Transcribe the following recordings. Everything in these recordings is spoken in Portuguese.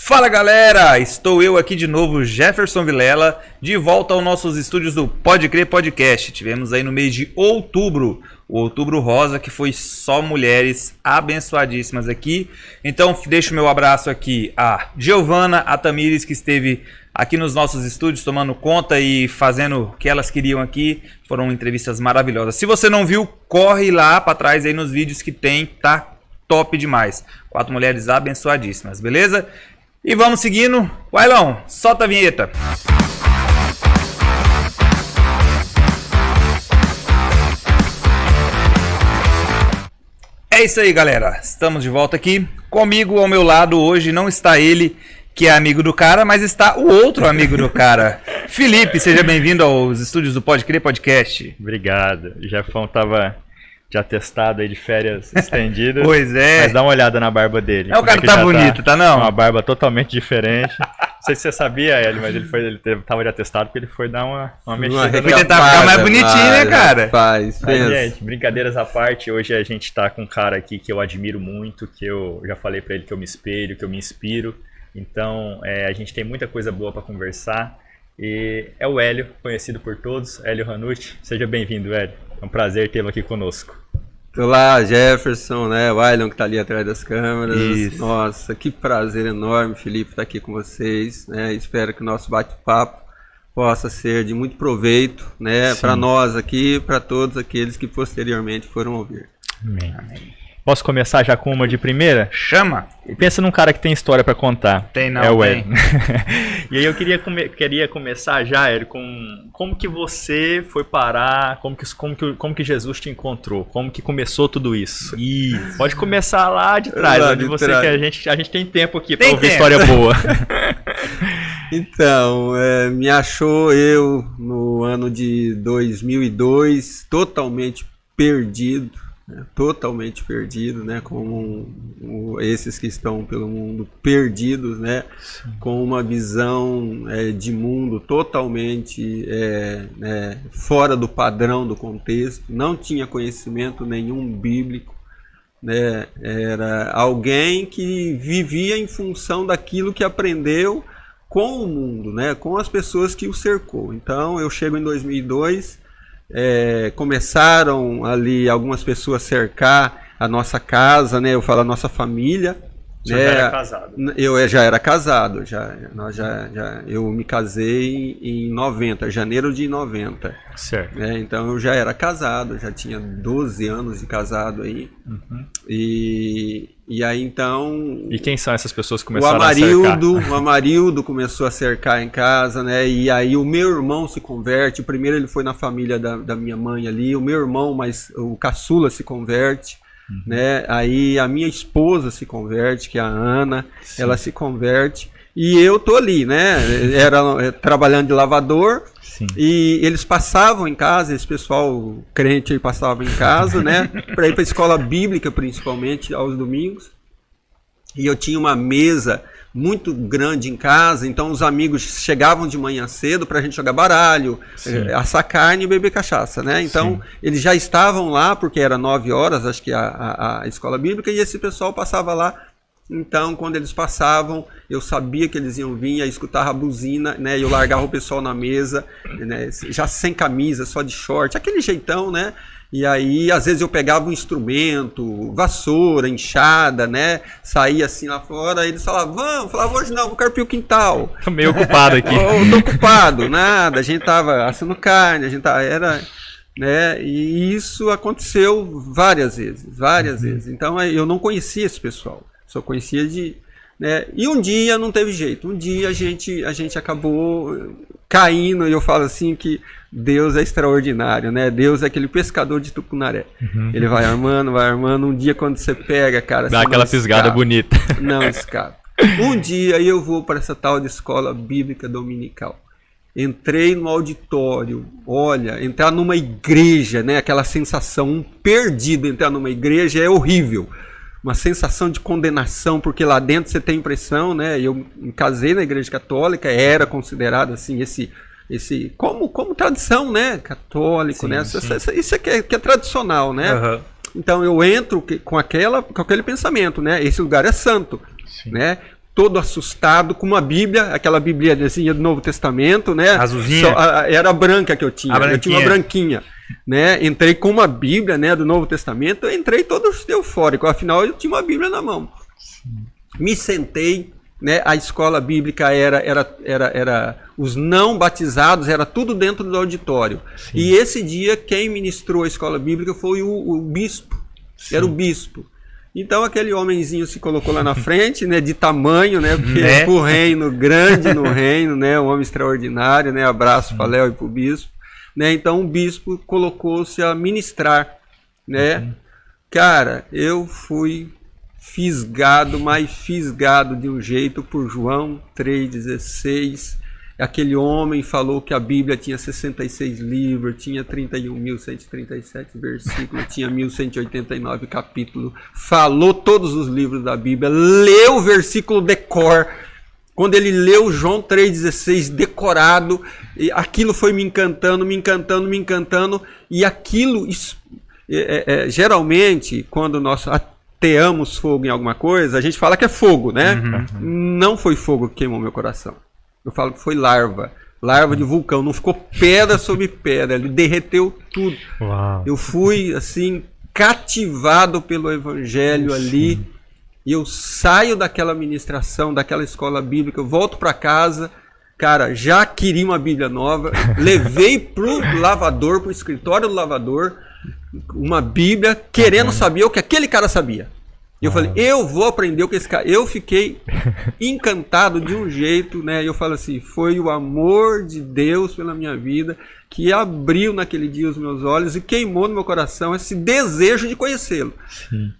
Fala galera, estou eu aqui de novo, Jefferson Vilela, de volta aos nossos estúdios do Pode Crer Podcast. Tivemos aí no mês de outubro, o Outubro Rosa, que foi só mulheres abençoadíssimas aqui. Então deixo meu abraço aqui a Giovana, a Tamires, que esteve aqui nos nossos estúdios tomando conta e fazendo o que elas queriam aqui. Foram entrevistas maravilhosas. Se você não viu, corre lá para trás aí nos vídeos que tem, tá top demais. 4 mulheres abençoadíssimas, beleza? E vamos seguindo. Wailão, solta a vinheta. É isso aí, galera. Estamos de volta aqui. Comigo ao meu lado hoje não está ele, que é amigo do cara, mas está o outro amigo do cara. Felipe, seja bem-vindo aos estúdios do Pode Crer Podcast. Obrigado. O Jefão tava de atestado aí de férias estendidas. Pois é. Mas dá uma olhada na barba dele. O cara tá bonito, tá não? Uma barba totalmente diferente. Não sei se você sabia, ele, mas ele tava de atestado porque ele foi dar uma mexida. Foi tentar ficar mais bonitinho, né, cara? Mas, gente, brincadeiras à parte, hoje a gente tá com um cara aqui que eu admiro muito, que eu já falei pra ele que eu me espelho, que eu me inspiro. Então, a gente tem muita coisa boa pra conversar. E é o Hélio, conhecido por todos, Hélio Ranucci. Seja bem-vindo, Hélio. É um prazer tê-lo aqui conosco. Olá, Jefferson, né? O Wailon que tá ali atrás das câmeras. Isso. Nossa, que prazer enorme, Felipe, estar aqui com vocês, né? Espero que o nosso bate-papo possa ser de muito proveito, né? Para nós aqui, para todos aqueles que posteriormente foram ouvir. Amém. Amém. Posso começar já com uma de primeira? Chama! Pensa num cara que tem história pra contar. Tem não, é o tem. E aí eu queria começar já, Hélio, com como que você foi parar, como que Jesus te encontrou, como que começou tudo isso. Isso. Pode começar lá de trás, Lá onde de você trás. que a gente tem tempo aqui Tem pra ouvir tempo. história boa. Então, me achou eu no ano de 2002 totalmente perdido. Totalmente perdido, né, como esses que estão pelo mundo perdidos, né, com uma visão de mundo totalmente fora do padrão do contexto, não tinha conhecimento nenhum bíblico, né, era alguém que vivia em função daquilo que aprendeu com o mundo, né, com as pessoas que o cercou. Então eu chego em 2002, começaram ali algumas pessoas a cercar a nossa casa, né? Eu falo a nossa família. Você já era casado? Eu já era casado, eu me casei em 90, janeiro de 90. Certo. Então eu já era casado, já tinha 12 anos de casado aí. Uhum. E aí então... E quem são essas pessoas que começaram a cercar? O Amarildo começou a cercar em casa, né? E aí o meu irmão se converte. Primeiro ele foi na família da minha mãe ali. O meu irmão, mas o caçula, se converte. Uhum. Né? Aí a minha esposa se converte, que é a Ana. Sim. Ela se converte. E eu tô ali, né? Era trabalhando de lavador. Sim. E eles passavam em casa, esse pessoal crente aí passava em casa, né? Para ir para a escola bíblica, principalmente aos domingos. E eu tinha uma mesa muito grande em casa, então os amigos chegavam de manhã cedo para a gente jogar baralho, assar carne e beber cachaça, né? Então eles já estavam lá, porque era 9 horas, acho que a escola bíblica, e esse pessoal passava lá. Então, quando eles passavam, eu sabia que eles iam vir, aí escutava a buzina, né? Eu largava o pessoal na mesa, né? Já sem camisa, só de short, aquele jeitão, né? E aí, às vezes eu pegava um instrumento, vassoura, enxada, né? Saía assim lá fora, aí eles falavam, vamos, falava, hoje não, vou carpir o quintal. Tô meio ocupado aqui. Eu tô ocupado, nada, a gente tava assando carne, a gente tava, né? E isso aconteceu várias vezes. Então, eu não conhecia esse pessoal. Só conhecia né? E um dia não teve jeito. Um dia a gente acabou caindo, e eu falo assim que Deus é extraordinário, né? Deus é aquele pescador de tucunaré. Uhum. Ele vai armando. Um dia quando você pega, cara... Dá aquela fisgada bonita. Não escapa. Um dia eu vou para essa tal de escola bíblica dominical. Entrei no auditório, olha, entrar numa igreja, né? Aquela sensação, perdido entrar numa igreja é horrível. Uma sensação de condenação, porque lá dentro você tem impressão, né? Eu me casei na igreja católica, era considerado assim, como tradição, né? Católico, sim, né? Sim. Isso é que é tradicional, né? Uhum. Então eu entro com aquele pensamento, né? Esse lugar é santo, sim, né? todo assustado, com uma Bíblia, aquela Bíbliazinha do Novo Testamento, né? Azulzinha? Era a branca que eu tinha. Eu tinha uma branquinha. Né? Entrei com uma Bíblia, né, do Novo Testamento, eu entrei todo eufórico, afinal eu tinha uma Bíblia na mão. Me sentei, né, a escola bíblica era os não batizados, era tudo dentro do auditório. Sim. E esse dia quem ministrou a escola bíblica foi o bispo. Sim. Era o bispo. Então aquele homenzinho se colocou lá na frente, né, de tamanho, né, porque pro reino, grande no reino, né, um homem extraordinário, né, abraço para Léo e para o bispo. Né, então o bispo colocou-se a ministrar, né? Cara, eu fui fisgado, mas fisgado de um jeito por João 3,16. Aquele homem falou que a Bíblia tinha 66 livros, tinha 31.137 versículos, tinha 1.189 capítulos. Falou todos os livros da Bíblia, leu o versículo de cor. Quando ele leu João 3,16 decorado, aquilo foi me encantando, e aquilo, geralmente, quando nós ateamos fogo em alguma coisa, a gente fala que é fogo, né? Não foi fogo que queimou meu coração. Eu falo que foi larva de vulcão, não ficou pedra sobre pedra, ele derreteu tudo. Uau. Eu fui, assim, cativado pelo evangelho ali. E eu saio daquela ministração, daquela escola bíblica, eu volto para casa, cara, já queria uma Bíblia nova, levei pro lavador, pro escritório do lavador, uma Bíblia, querendo saber o que aquele cara sabia. E eu falei, eu vou aprender o que esse cara... Eu fiquei encantado de um jeito, né? E eu falo assim, foi o amor de Deus pela minha vida que abriu naquele dia os meus olhos e queimou no meu coração esse desejo de conhecê-lo.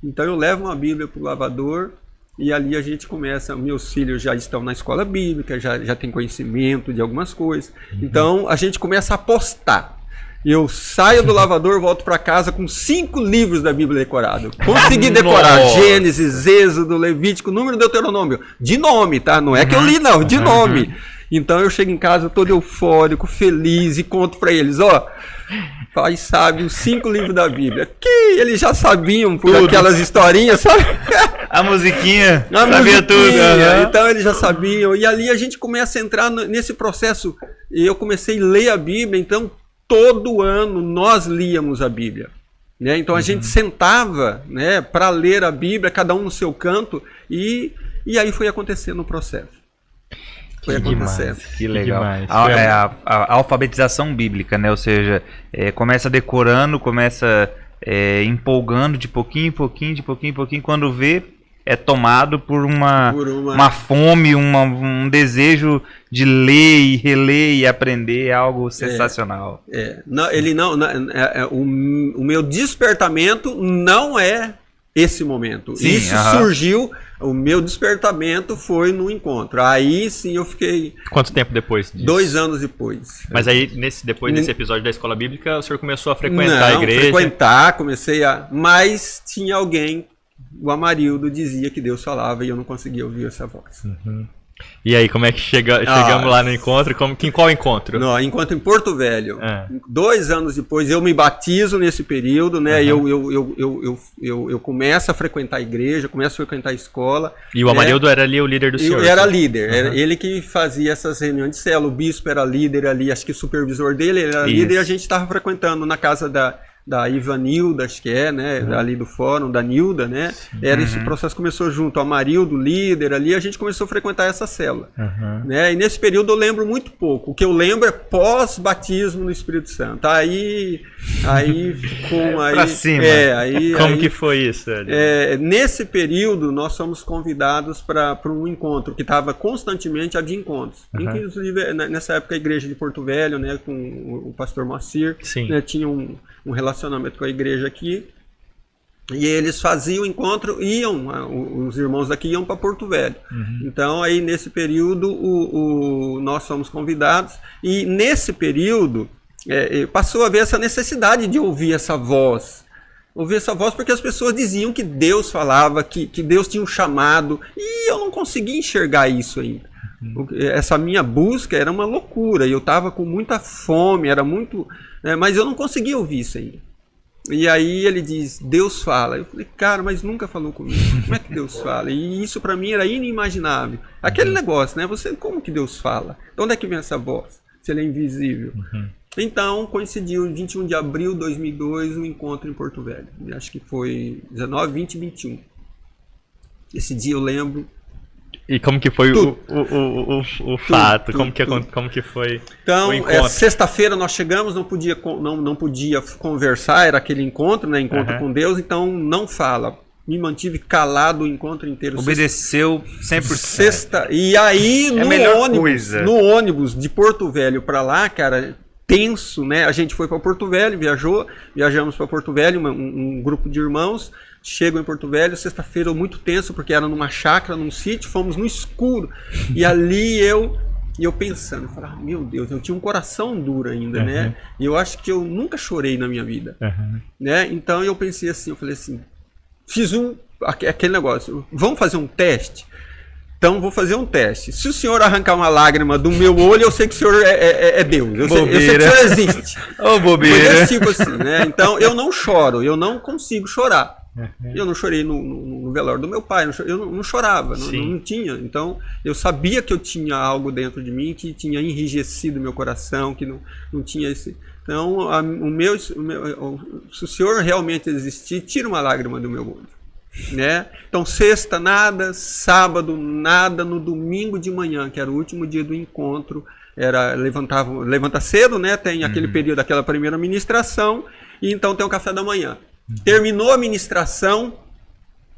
Então eu levo uma Bíblia para o lavador e ali a gente começa, meus filhos já estão na escola bíblica, já tem conhecimento de algumas coisas. Então a gente começa a apostar. Eu saio do lavador, volto para casa com 5 livros da Bíblia decorados. Consegui decorar Gênesis, Êxodo, Levítico, Número, Deuteronômio. De nome, tá? Não é que eu li, não, de nome. Então eu chego em casa todo eufórico, feliz e conto para eles, ó, pai sabe os 5 livros da Bíblia. Que eles já sabiam por tudo. Aquelas historinhas, sabe? A musiquinha, sabia tudo. Então eles já sabiam. E ali a gente começa a entrar nesse processo. E eu comecei a ler a Bíblia, então todo ano nós líamos a Bíblia. Né? Então a gente sentava, né, para ler a Bíblia, cada um no seu canto, e aí foi acontecendo o processo. Foi acontecendo. Que legal. A alfabetização bíblica, né? Ou seja, começa decorando, começa empolgando de pouquinho em pouquinho, quando vê, é tomado por uma fome, um desejo de ler e reler e aprender, é algo sensacional. O meu despertamento não é esse momento. Sim, isso surgiu, o meu despertamento foi no encontro. Aí sim eu fiquei... Quanto tempo depois disso? 2 anos depois. Mas aí, depois desse episódio da escola bíblica, o senhor começou a frequentar a igreja? Comecei a... Mas tinha alguém, o Amarildo dizia que Deus falava e eu não conseguia ouvir essa voz. E aí, como é que chegamos lá no encontro? Em qual encontro? No encontro em Porto Velho. 2 anos depois, eu me batizo nesse período, né? Eu começo a frequentar a igreja, começo a frequentar a escola. E o Amarildo era ali o líder do senhor? Era líder, era ele que fazia essas reuniões de célula. O bispo era líder ali, acho que o supervisor dele era líder, e a gente estava frequentando na casa da Ivanilda, acho que né? Ali do fórum, da Nilda, né? Era esse processo começou junto, o Amarildo, líder ali, a gente começou a frequentar essa célula. Né? E nesse período eu lembro muito pouco. O que eu lembro é pós-batismo no Espírito Santo. Aí ficou aí. Pra cima. Como que foi isso? Nesse período nós fomos convidados para um encontro que estava constantemente a de encontros. Inclusive, nessa época a igreja de Porto Velho, né? Com o pastor Moacir, né, tinha um relacionamento com a igreja aqui, e eles faziam o encontro, os irmãos daqui iam para Porto Velho. Então aí nesse período nós fomos convidados, e nesse período passou a haver essa necessidade de ouvir essa voz, porque as pessoas diziam que Deus falava, que Deus tinha um chamado, e eu não conseguia enxergar isso ainda. Essa minha busca era uma loucura, eu estava com muita fome, era muito... mas eu não conseguia ouvir isso ainda. E aí ele diz, Deus fala. Eu falei, cara, mas nunca falou comigo. Como é que Deus fala? E isso para mim era inimaginável. Aquele negócio, né? Como que Deus fala? De onde é que vem essa voz? Se ele é invisível. Então, coincidiu em 21 de abril de 2002, um encontro em Porto Velho. Acho que foi 19, 20 e 21. Esse dia eu lembro. E como que foi o fato? Como que foi então, o encontro? Sexta-feira nós chegamos, não podia conversar, era aquele encontro, né? Encontro com Deus, então não fala. Me mantive calado o encontro inteiro. Obedeceu 100%. Sexta, e aí no ônibus de Porto Velho para lá, cara, tenso, né? A gente foi para Porto Velho, viajamos para Porto Velho, um grupo de irmãos. Chegam em Porto Velho, sexta-feira muito tenso, porque era numa chácara, num sítio, fomos no escuro. E ali eu pensando, falava, meu Deus, eu tinha um coração duro ainda, né? E eu acho que eu nunca chorei na minha vida, né? Então eu pensei assim, eu falei assim, fiz aquele negócio, vamos fazer um teste? Então vou fazer um teste. Se o senhor arrancar uma lágrima do meu olho, eu sei que o senhor é Deus. Eu sei que o senhor existe. Ô, bobeira. Foi desse tipo assim, né? Então eu não choro, eu não consigo chorar. Eu não chorei no velório do meu pai, eu não chorava, não tinha. Então eu sabia que eu tinha algo dentro de mim que tinha enrijecido meu coração, que não tinha esse. Então, se o senhor realmente existir, tira uma lágrima do meu olho. Né? Então, sexta, nada, sábado, nada, no domingo de manhã, que era o último dia do encontro, levanta cedo, né? Tem aquele período, aquela primeira ministração, e então tem o café da manhã. Terminou a ministração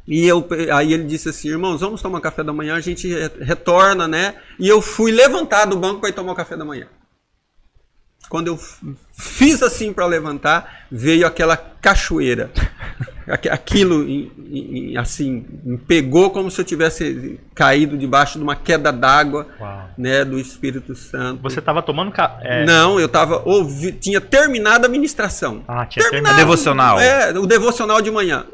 e aí ele disse assim, irmãos, vamos tomar café da manhã, a gente retorna, né? E eu fui levantar do banco para ir tomar o café da manhã. Quando eu fiz assim para levantar, veio aquela cachoeira. Aquilo assim me pegou como se eu tivesse caído debaixo de uma queda d'água, né, do Espírito Santo. Você estava tomando Não, eu estava tinha terminado a ministração. Tinha terminado. Devocional. O devocional de manhã.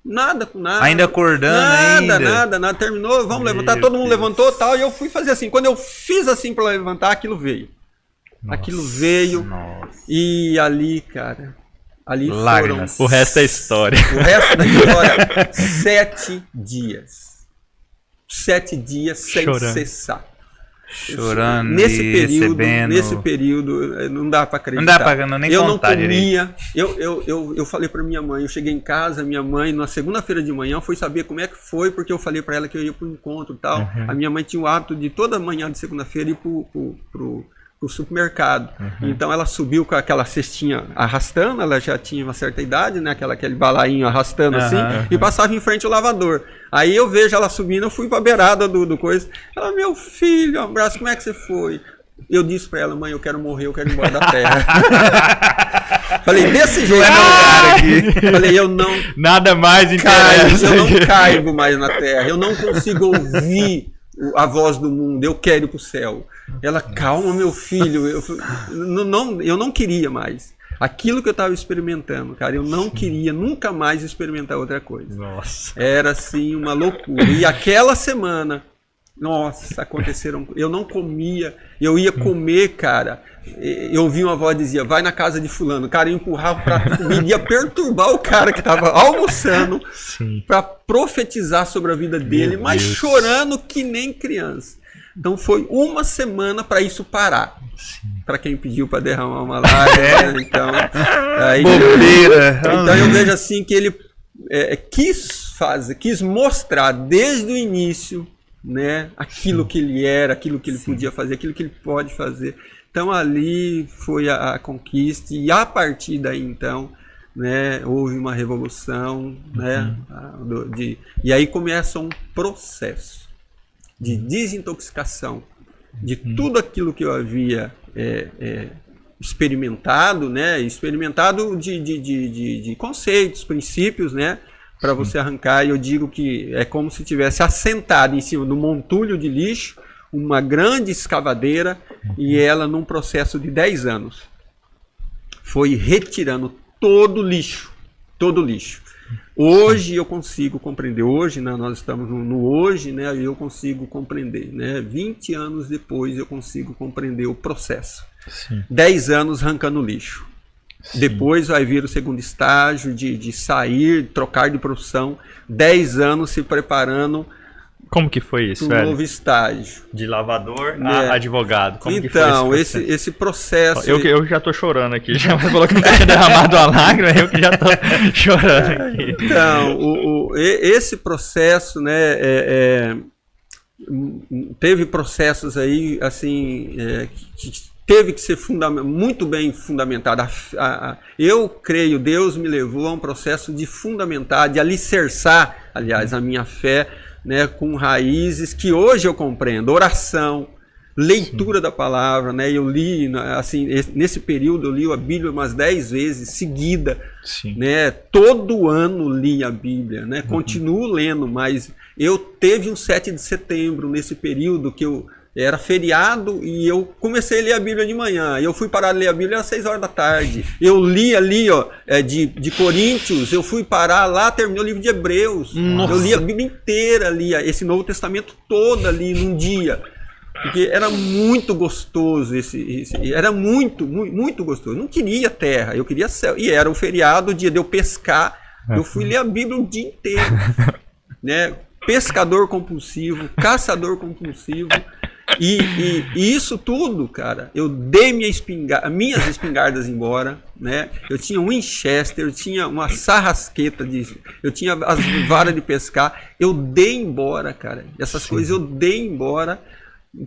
Nada com nada. Ainda acordando nada, terminou, vamos levantar, todo mundo levantou, tal, e eu fui fazer assim. Quando eu fiz assim para levantar, aquilo veio. Aquilo veio. E ali, cara, ali lágrimas. O resto é história. O resto da história, 7 dias. 7 dias sem cessar. Chorando nesse período, não dá para acreditar. Não dá para nem eu contar não comia. Eu falei para minha mãe, eu cheguei em casa, minha mãe, na segunda-feira de manhã, foi saber como é que foi, porque eu falei para ela que eu ia para o encontro e tal. A minha mãe tinha o hábito de toda manhã de segunda-feira ir pro supermercado. Então ela subiu com aquela cestinha arrastando, ela já tinha uma certa idade, né? Aquele balainho arrastando assim, e passava em frente ao lavador. Aí eu vejo ela subindo, eu fui pra beirada do coisa. Ela, meu filho, um abraço, como é que você foi? Eu disse pra ela, mãe, eu quero morrer, eu quero ir embora da terra. Falei, desse jeito. Falei, eu não. Nada mais interessa. Eu não caigo mais na terra, eu não consigo ouvir a voz do mundo, eu quero ir pro céu. Ela, calma, meu filho, eu não queria mais. Aquilo que eu estava experimentando, cara, eu não queria nunca mais experimentar outra coisa. Nossa. Era assim uma loucura. E aquela semana, nossa, aconteceram. Eu não comia, eu ia comer, cara. Eu ouvi uma voz que dizia, vai na casa de fulano. O cara ia empurrar o prato de comida, ia perturbar o cara que estava almoçando para profetizar sobre a vida dele, mas chorando que nem criança. Então foi uma semana para isso parar. Para quem pediu para derramar uma lágrima, então, então eu vejo assim que ele quis mostrar desde o início, né, aquilo que ele era, aquilo que ele podia fazer, aquilo que ele pode fazer. Então ali foi a conquista e a partir daí então, né, houve uma revolução, né, e aí começa um processo de desintoxicação de tudo aquilo que eu havia experimentado, né? Experimentado de conceitos, princípios, né? Para você arrancar. E eu digo que é como se tivesse assentado em cima de um montulho de lixo, uma grande escavadeira, e ela num processo de 10 anos foi retirando todo o lixo, todo o lixo. Hoje eu consigo compreender, hoje, né, nós estamos no hoje, né, eu consigo compreender, né, 20 anos depois eu consigo compreender o processo. 10 anos arrancando lixo. Sim. Depois vai vir o segundo estágio de sair, trocar de profissão, 10 anos se preparando Como que foi isso, para um velho? novo estágio. De lavador É. a advogado. Como que foi Então, esse processo? esse processo... Eu já tô chorando aqui, já falou que nunca tinha derramado uma lágrima, eu que já tô chorando aqui. Então, esse processo, né, teve processos aí, assim, que teve que ser muito bem fundamentado. Eu creio, Deus me levou a um processo de fundamentar, de alicerçar, aliás, a minha fé, né, com raízes que hoje eu compreendo. Oração, leitura da palavra, né? Eu li, assim, nesse período eu li a Bíblia umas 10 vezes seguida, né? Todo ano li a Bíblia, né? Continuo lendo, mas eu teve um 7 de setembro nesse período que era feriado e eu comecei a ler a Bíblia de manhã. Eu fui parar de ler a Bíblia às 6 horas da tarde. Eu li ali, ó, de Coríntios, eu fui parar lá, terminou o livro de Hebreus. Nossa. Eu li a Bíblia inteira ali, esse Novo Testamento todo ali num dia. Porque era muito gostoso era muito gostoso. Eu não queria terra, eu queria céu. E era o feriado, o dia de eu pescar. Eu fui ler a Bíblia o dia inteiro. Né? Pescador compulsivo, caçador compulsivo. E isso tudo, cara, eu dei minhas espingardas embora, né? Eu tinha um Winchester, eu tinha uma sarrasqueta, eu tinha as varas de pescar. Eu dei embora, cara. Essas coisas eu dei embora.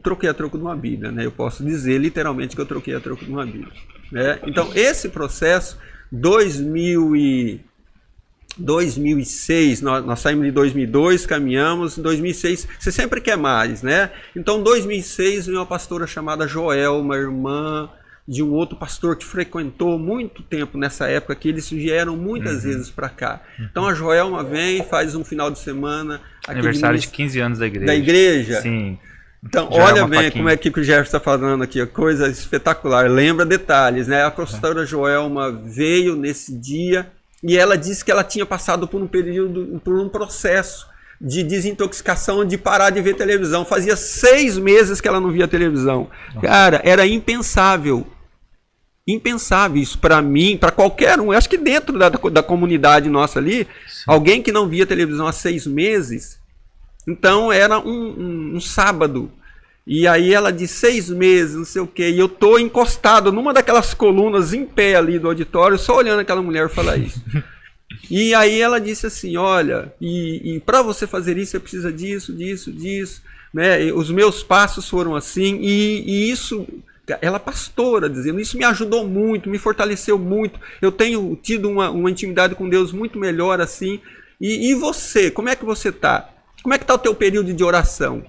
Troquei a troco de uma Bíblia, né? Eu posso dizer literalmente que eu troquei a troco de uma Bíblia, né? Então esse processo, 2006, nós saímos de 2002, caminhamos, em 2006, você sempre quer mais, né? Então em 2006 veio uma pastora chamada Joelma, irmã de um outro pastor que frequentou muito tempo nessa época, que eles vieram muitas vezes para cá. Então a Joelma vem, faz um final de semana... Aniversário de 15 anos da igreja. Da igreja? Sim. Então, Já olha é bem como é que o Jefferson está falando aqui, coisa espetacular, lembra detalhes, né? A pastora Joelma veio nesse dia e ela disse que ela tinha passado por um período, por um processo de desintoxicação, de parar de ver televisão. Fazia 6 meses que ela não via televisão. Cara, era impensável. Impensável isso para mim, para qualquer um. Eu acho que dentro da comunidade nossa ali, alguém que não via televisão há 6 meses... Então era um sábado, e aí ela de 6 meses, não sei o que, e eu tô encostado numa daquelas colunas em pé ali do auditório, só olhando aquela mulher falar isso. E aí ela disse assim, olha, e para você fazer isso você precisa disso, né? E os meus passos foram assim, e isso, ela pastora dizendo, isso me ajudou muito, me fortaleceu muito, eu tenho tido uma intimidade com Deus muito melhor assim, e você, como é que você tá? Como é que está o teu período de oração?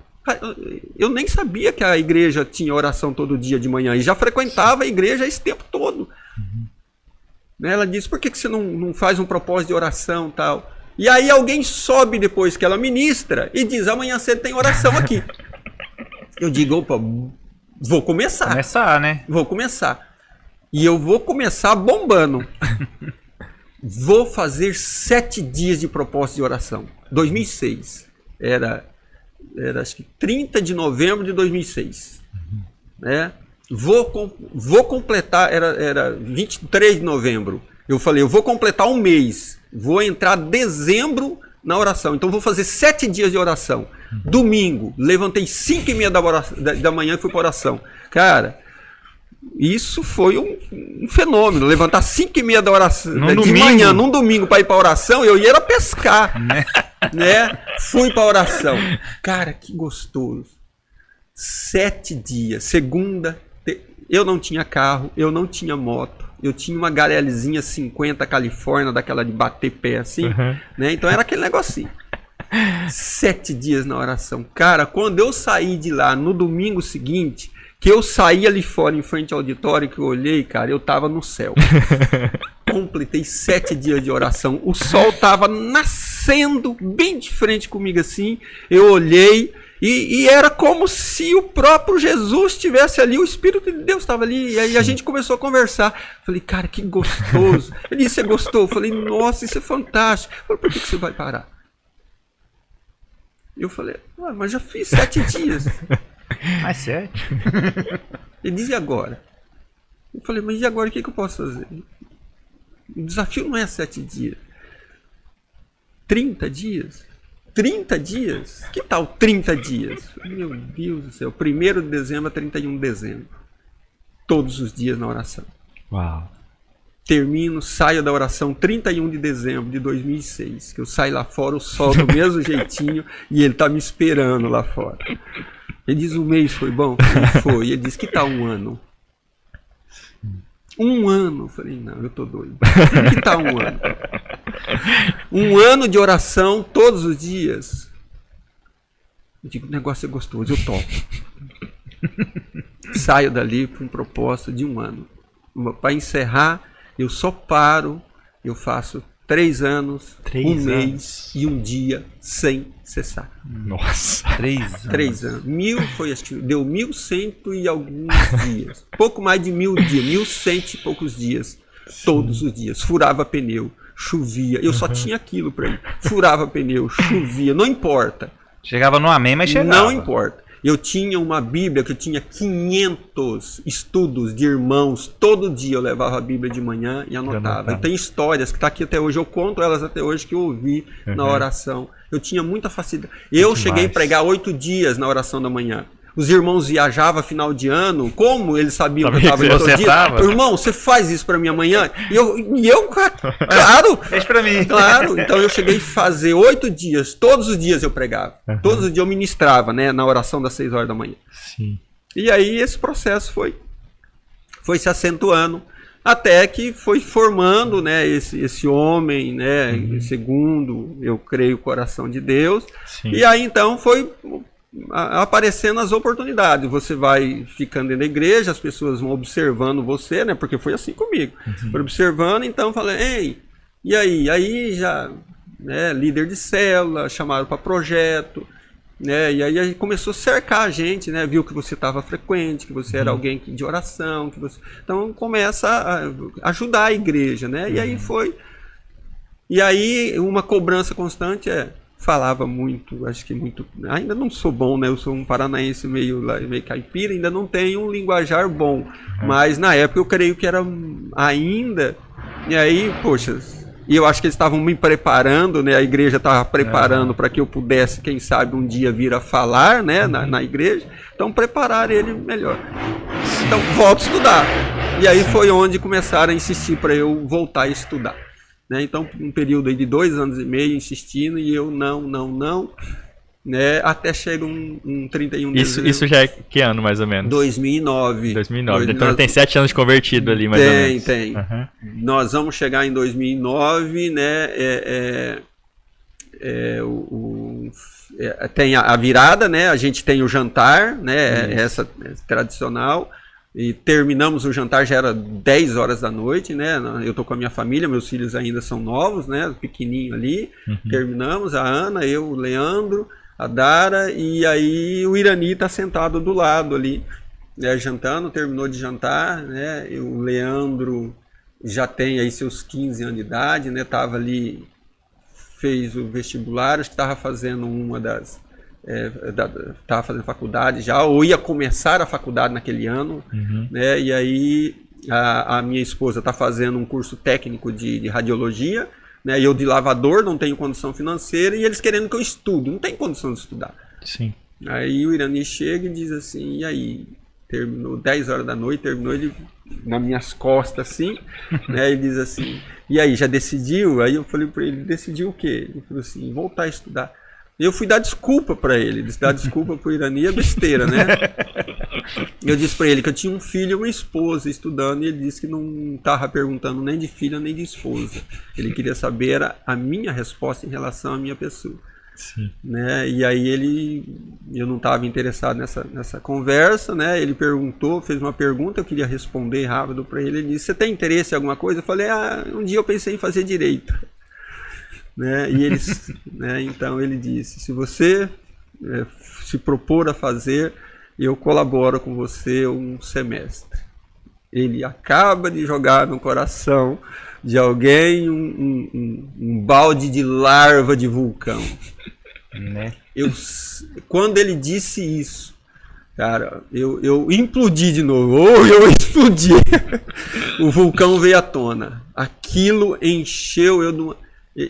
Eu nem sabia que a igreja tinha oração todo dia de manhã. E já frequentava a igreja esse tempo todo. Ela disse, por que você não faz um propósito de oração e tal? E aí alguém sobe depois que ela ministra e diz, amanhã cedo tem oração aqui. Eu digo, opa, vou começar. Começar, né? Vou começar. E eu vou começar bombando. Vou fazer 7 dias de propósito de oração. 2006. Era acho que 30 de novembro de 2006. Né? Vou completar, era 23 de novembro. Eu falei, eu vou completar um mês. Vou entrar dezembro na oração. Então vou fazer 7 dias de oração. Domingo, levantei 5h30 da manhã e fui para oração. Cara, isso foi um fenômeno. Levantar 5h30 da oração de manhã, num domingo, para ir para oração, eu ia pescar. Né? Fui para oração. Cara, que gostoso. 7 dias. Segunda, eu não tinha carro, eu não tinha moto. Eu tinha uma Garellezinha 50 Califórnia, daquela de bater pé assim. Né? Então era aquele negocinho. 7 dias na oração. Cara, quando eu saí de lá no domingo seguinte, que eu saí ali fora em frente ao auditório, que eu olhei, cara, eu tava no céu. Completei 7 dias de oração. O sol tava nascendo bem de frente comigo assim. Eu olhei e era como se o próprio Jesus estivesse ali, o Espírito de Deus estava ali. E aí a gente começou a conversar. Falei, cara, que gostoso. Ele disse, você gostou? Eu falei, nossa, isso é fantástico. Eu falei, por que você vai parar? Eu falei, mas já fiz 7 dias. Mais 7? Ele disse, e agora? Eu falei, mas e agora o que eu posso fazer? O desafio não é 7 dias. 30 dias? 30 dias? Que tal 30 dias? Meu Deus do céu. 1º de dezembro a 31 de dezembro. Todos os dias na oração. Uau. Termino, saio da oração 31 de dezembro de 2006. Que eu saio lá fora, o sol do mesmo jeitinho e ele tá me esperando lá fora. Ele diz, o mês foi bom? Foi. Ele diz, que tal um ano? 1 ano. Eu falei, não, eu tô doido. Que tal 1 ano? 1 ano de oração todos os dias. Eu digo, o negócio é gostoso, eu topo. Saio dali com um propósito de 1 ano. Para encerrar, eu só paro, eu faço 3 anos, 1 mês e 1 dia sem cessar. Nossa. 3 anos. 1000 foi, acho que deu 1100 e alguns dias. Pouco mais de 1000 dias, 1100 e poucos dias. Todos os dias. Furava pneu, chovia. Eu só tinha aquilo para ir. Furava pneu, chovia, não importa. Chegava no amém, mas chegava. Não importa. Eu tinha uma Bíblia que eu tinha 500 estudos de irmãos. Todo dia eu levava a Bíblia de manhã e anotava. Tem histórias que está aqui até hoje. Eu conto elas até hoje que eu ouvi na oração. Eu tinha muita facilidade. Eu cheguei a pregar 8 dias na oração da manhã. Os irmãos viajavam final de ano. Como eles sabiam que eu estava todo dia? Irmão, você faz isso para mim amanhã? E eu, claro. Deixa para mim. Claro. Então eu cheguei a fazer 8 dias. Todos os dias eu pregava. Todos os dias eu ministrava, né? Na oração das 6 horas da manhã. Sim. E aí esse processo foi se acentuando. Até que foi formando, né, esse homem, né? Segundo, eu creio, o coração de Deus. Sim. E aí então foi aparecendo as oportunidades. Você vai ficando dentro da igreja, as pessoas vão observando você, né? Porque foi assim comigo. Foi observando, então falei, ei, e aí? Aí já, né, líder de célula, chamaram para projeto, né? E aí começou a cercar a gente, né? Viu que você estava frequente, que você era alguém de oração, que você... Então começa a ajudar a igreja, né? E aí foi. E aí uma cobrança constante falava muito, acho que muito. Ainda não sou bom, né? Eu sou um paranaense meio caipira, ainda não tenho um linguajar bom. Mas na época eu creio que era ainda. E aí, poxa, e eu acho que eles estavam me preparando, né? A igreja estava preparando para que eu pudesse, quem sabe, um dia vir a falar, né? Na igreja. Então, preparar ele melhor. Então, volto a estudar. E aí foi onde começaram a insistir para eu voltar a estudar. Né? Então, um período aí de 2 anos e meio insistindo, e eu não, né? Até chega um 31 de dezembro. Isso já é que ano, mais ou menos? 2009. Então tem 7 anos de convertido ali, mais ou menos. Tem. Nós vamos chegar em 2009, né? Tem a virada, né? A gente tem o jantar, né? Essa tradicional. E terminamos o jantar, já era 10 horas da noite, né? Eu tô com a minha família, meus filhos ainda são novos, né? Pequenininho ali. Terminamos, a Ana, eu, o Leandro, a Dara, e aí o Irani tá sentado do lado ali, né? Jantando, terminou de jantar, né? E o Leandro já tem aí seus 15 anos de idade, né? Tava ali, fez o vestibular, acho que tava fazendo estava fazendo faculdade já, ou ia começar a faculdade naquele ano, né? E aí a minha esposa está fazendo um curso técnico de radiologia, né? E eu de lavador, não tenho condição financeira, e eles querendo que eu estude, não tem condição de estudar. Sim. Aí o Irani chega e diz assim, e aí? Terminou 10 horas da noite, terminou ele nas minhas costas assim, né? Ele diz assim, e aí, já decidiu? Aí eu falei para ele, decidiu o quê? Ele falou assim, voltar a estudar. Eu fui dar desculpa para ele, dar desculpa pro Irani é besteira, né? Eu disse para ele que eu tinha um filho e uma esposa estudando, e ele disse que não estava perguntando nem de filha nem de esposa. Ele queria saber a minha resposta em relação à minha pessoa. Sim. Né? E aí eu não estava interessado nessa conversa, né? Ele perguntou, fez uma pergunta, eu queria responder rápido para ele. Ele disse, você tem interesse em alguma coisa? Eu falei, um dia eu pensei em fazer direito. Né? E eles, né? Então ele disse, se você se propor a fazer, eu colaboro com você um semestre. Ele acaba de jogar no coração de alguém um balde de larva de vulcão. Né? Quando ele disse isso, cara, eu implodi de novo. Eu explodi. O vulcão veio à tona. aquilo encheu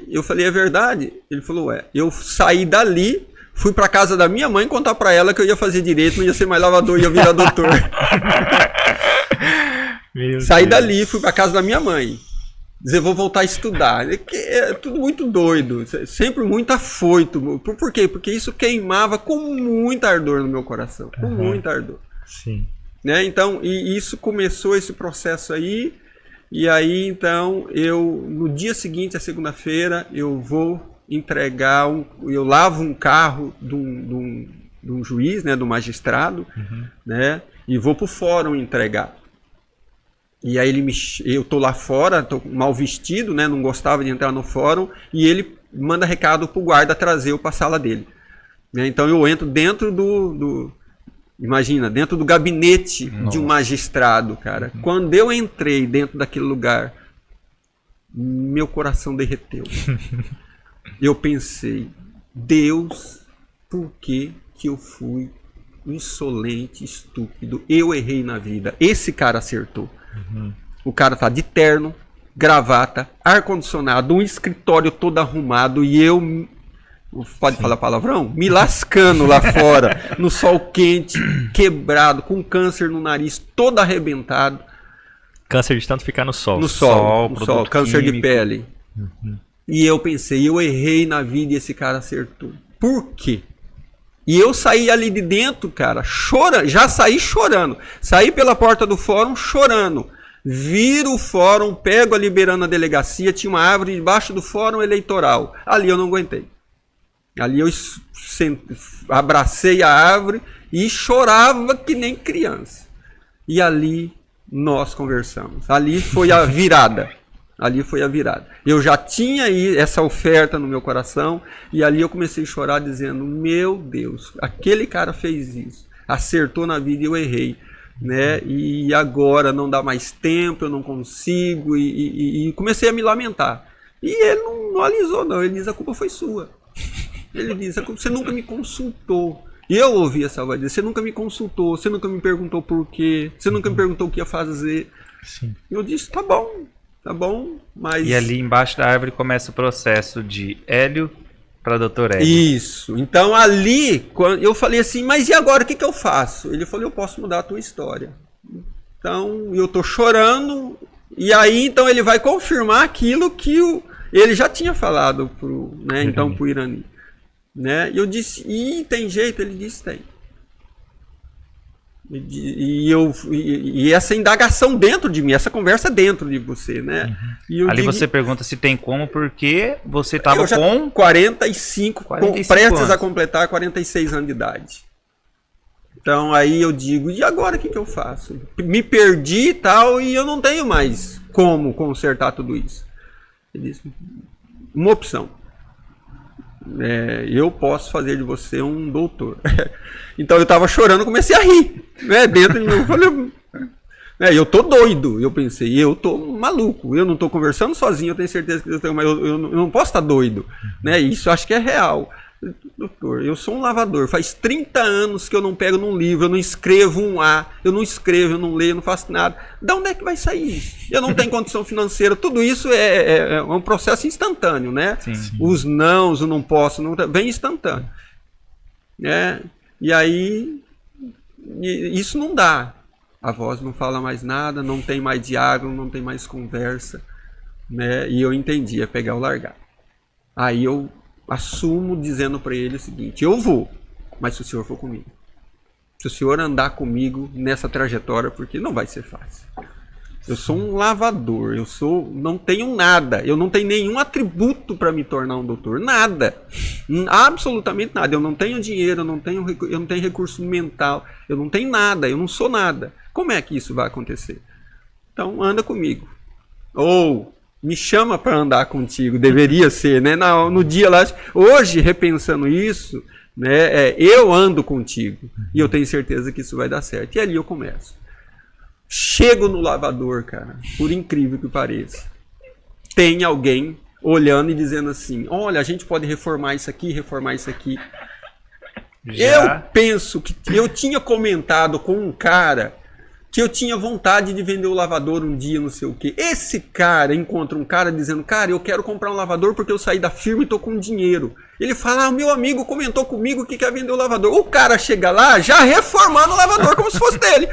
eu falei, é verdade? Ele falou, eu saí dali, fui pra casa da minha mãe contar pra ela que eu ia fazer direito, não ia ser mais lavador, ia virar doutor. Saí dali, fui pra casa da minha mãe. Dizer, vou voltar a estudar. É tudo muito doido, sempre muito afoito. Por quê? Porque isso queimava com muito ardor no meu coração, com muito ardor. Sim. Né? Então, e isso começou esse processo aí, e aí então no dia seguinte, a segunda-feira, eu vou entregar, eu lavo um carro de um juiz, né, do magistrado, né, e vou pro fórum entregar. E aí eu tô lá fora, tô mal vestido, né, não gostava de entrar no fórum, e ele manda recado pro guarda trazer eu pra sala dele. Né? Então eu entro dentro imagina, dentro do gabinete de um magistrado, cara. Quando eu entrei dentro daquele lugar, meu coração derreteu. Eu pensei, Deus, por que eu fui insolente, estúpido? Eu errei na vida. Esse cara acertou. O cara tá de terno, gravata, ar-condicionado, um escritório todo arrumado e eu, pode falar palavrão? Me lascando lá fora, no sol quente, quebrado, com câncer no nariz, todo arrebentado. Câncer de tanto ficar no sol. No sol, câncer de pele. E eu pensei, eu errei na vida e esse cara acertou. Por quê? E eu saí ali de dentro, cara, chorando, já saí chorando. Saí pela porta do fórum chorando. Viro o fórum, pego a liberando a delegacia, tinha uma árvore debaixo do fórum eleitoral. Ali eu não aguentei. Ali eu abracei a árvore e chorava que nem criança. E ali nós conversamos. Ali foi a virada. Ali foi a virada. Eu já tinha aí essa oferta no meu coração e ali eu comecei a chorar dizendo, meu Deus, aquele cara fez isso, acertou na vida e eu errei, né? E agora não dá mais tempo, eu não consigo e comecei a me lamentar. E ele não alisou não, ele diz, a culpa foi sua. Ele diz, você nunca me consultou. E eu ouvi essa voz, você nunca me consultou, você nunca me perguntou por quê, você nunca me perguntou o que ia fazer. Sim. Eu disse, tá bom, mas... E ali embaixo da árvore começa o processo de Hélio para Dr. Hélio. Isso. Então ali, quando eu falei assim, mas e agora, o que eu faço? Ele falou, eu posso mudar a tua história. Então, eu tô chorando, e aí então ele vai confirmar aquilo que ele já tinha falado pro Irani. Né? E eu disse, tem jeito? Ele disse, tem. E essa indagação dentro de mim, essa conversa dentro de você, né? E ali você pergunta se tem como, porque você estava com 45 prestes anos. A completar 46 anos de idade. Então aí eu digo, e agora o que eu faço? Me perdi e tal, e eu não tenho mais como consertar tudo isso. Ele disse, uma opção. Eu posso fazer de você um doutor. Então eu tava chorando, comecei a rir, né? Dentro de mim, eu falei, eu tô doido. Eu pensei, eu tô maluco, eu não tô conversando sozinho, eu tenho certeza que eu não posso estar doido, né? Isso eu acho que é real. Doutor, eu sou um lavador, faz 30 anos que eu não pego num livro, eu não escrevo um A, eu não escrevo, eu não leio, eu não faço nada. Da onde é que vai sair isso? Eu não tenho condição financeira, tudo isso é um processo instantâneo, né? Sim. Os nãos, eu não posso, vem instantâneo. Né? E aí, isso não dá. A voz não fala mais nada, não tem mais diálogo, não tem mais conversa. Né? E eu entendi, é pegar ou largar. Aí eu assumo dizendo para ele o seguinte, eu vou, mas se o senhor for comigo. Se o senhor andar comigo nessa trajetória, porque não vai ser fácil. Eu sou um lavador, não tenho nada, eu não tenho nenhum atributo para me tornar um doutor, nada, absolutamente nada. Eu não tenho dinheiro, eu não tenho recurso mental, eu não tenho nada, eu não sou nada. Como é que isso vai acontecer? Então anda comigo. Ou me chama para andar contigo, deveria ser, né? No dia lá, hoje repensando isso, né? Eu ando contigo e eu tenho certeza que isso vai dar certo. E ali eu começo. Chego no lavador, cara, por incrível que pareça. Tem alguém olhando e dizendo assim, olha, a gente pode reformar isso aqui. Eu penso que eu tinha comentado com um cara que eu tinha vontade de vender o lavador um dia, não sei o quê. Esse cara encontra um cara dizendo, cara, eu quero comprar um lavador porque eu saí da firma e tô com dinheiro. Ele fala, meu amigo comentou comigo que quer vender o lavador. O cara chega lá já reformando o lavador como se fosse dele.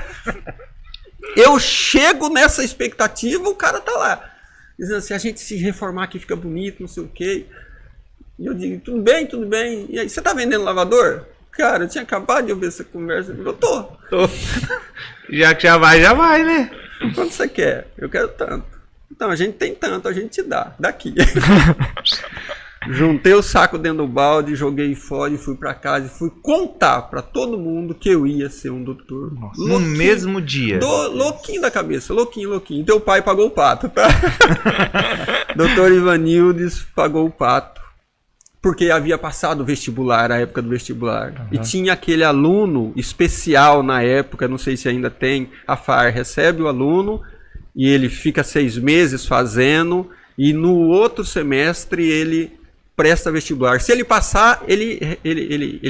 Eu chego nessa expectativa, o cara tá lá. Dizendo assim, a gente se reformar aqui fica bonito, não sei o quê. E eu digo, tudo bem, tudo bem. E aí, você tá vendendo lavador? Cara, eu tinha acabado de ouvir essa conversa. Eu tô. Já que já vai, né? Quanto você quer? Eu quero tanto. Então, a gente tem tanto, a gente te dá. Daqui. Juntei o saco dentro do balde, joguei fora e fui pra casa e fui contar pra todo mundo que eu ia ser um doutor. Nossa, no mesmo dia. Louquinho da cabeça, louquinho. Teu pai pagou o pato, tá? Doutor Ivanildes pagou o pato. Porque havia passado o vestibular, a época do vestibular. Uhum. E tinha aquele aluno especial na época, não sei se ainda tem, a FAR recebe o aluno e ele fica 6 meses fazendo e no outro semestre ele presta vestibular. Se ele passar, ele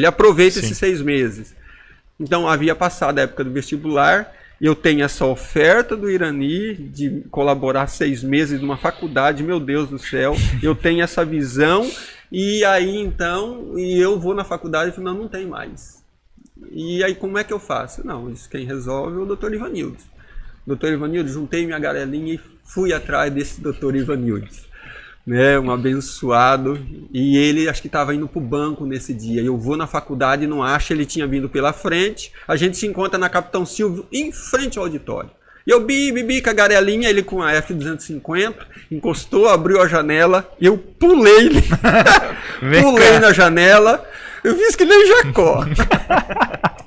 aproveita esses 6 meses. Então havia passado a época do vestibular, eu tenho essa oferta do Irani de colaborar 6 meses numa faculdade, meu Deus do céu, eu tenho essa visão. E aí, então, eu vou na faculdade e falo, não tem mais. E aí, como é que eu faço? Não, isso quem resolve é o Dr. Ivanildes. Dr. Ivanildes, juntei minha garelinha e fui atrás desse Dr. Ivanildes. Né, um abençoado. E ele, acho que estava indo para o banco nesse dia. Eu vou na faculdade e não acho, ele tinha vindo pela frente. A gente se encontra na Capitão Silvio, em frente ao auditório. E eu bibi com a garelinha, ele com a F250, encostou, abriu a janela, e eu pulei, pulei na janela, eu fiz que nem Jacó.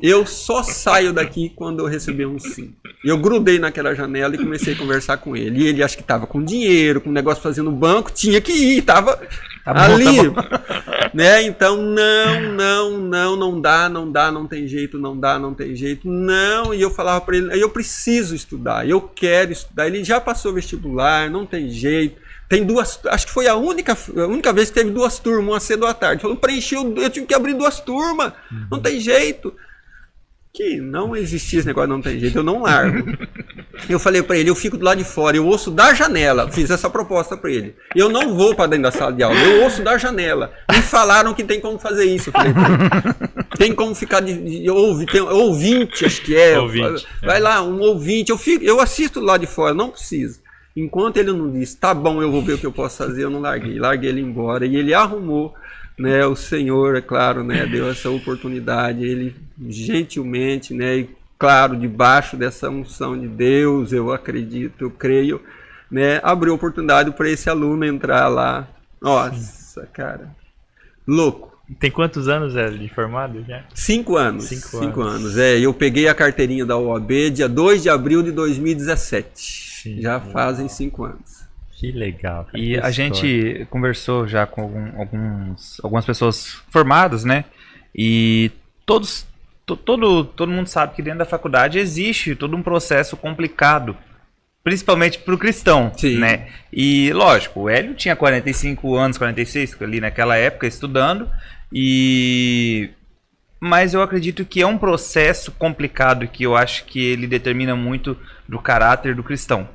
Eu só saio daqui quando eu receber um sim. Eu grudei naquela janela e comecei a conversar com ele. E ele acho que estava com dinheiro, com um negócio fazendo no banco, tinha que ir, estava ali. Tá bom. Né? Então, não dá, não tem jeito, não tem jeito. Não, e eu falava para ele, eu preciso estudar, eu quero estudar. Ele já passou vestibular, não tem jeito. Tem 2, acho que foi a única vez que teve 2 turmas, uma cedo à tarde. Falou, preencheu, eu tive que abrir 2 turmas, não tem jeito. Que não existia esse negócio, não tem jeito, eu não largo. Eu falei para ele, eu fico do lado de fora, eu ouço da janela, fiz essa proposta para ele. Eu não vou para dentro da sala de aula, eu ouço da janela. Me falaram que tem como fazer isso, eu falei pra ele. Tem como ficar tem ouvinte, acho que é. Ouvinte, vai lá, um ouvinte, eu assisto do lado de fora, não preciso. Enquanto ele não disse, tá bom, eu vou ver o que eu posso fazer, eu não larguei. Larguei ele embora e ele arrumou, né, o Senhor, é claro, né, deu essa oportunidade, ele gentilmente, né, e claro, debaixo dessa unção de Deus, eu acredito, eu creio, né, abriu oportunidade para esse aluno entrar lá. Nossa, cara, louco. Tem quantos anos de formado já? 5 anos. 5 anos. Eu peguei a carteirinha da OAB dia 2 de abril de 2017. Sim, já fazem 5 anos. Que legal. Cara, e a gente conversou já com algumas pessoas formadas, né? E todo mundo sabe que dentro da faculdade existe todo um processo complicado, principalmente para o cristão, sim, né? E lógico, o Hélio tinha 45 anos, 46 ali naquela época estudando, mas eu acredito que é um processo complicado que eu acho que ele determina muito do caráter do cristão.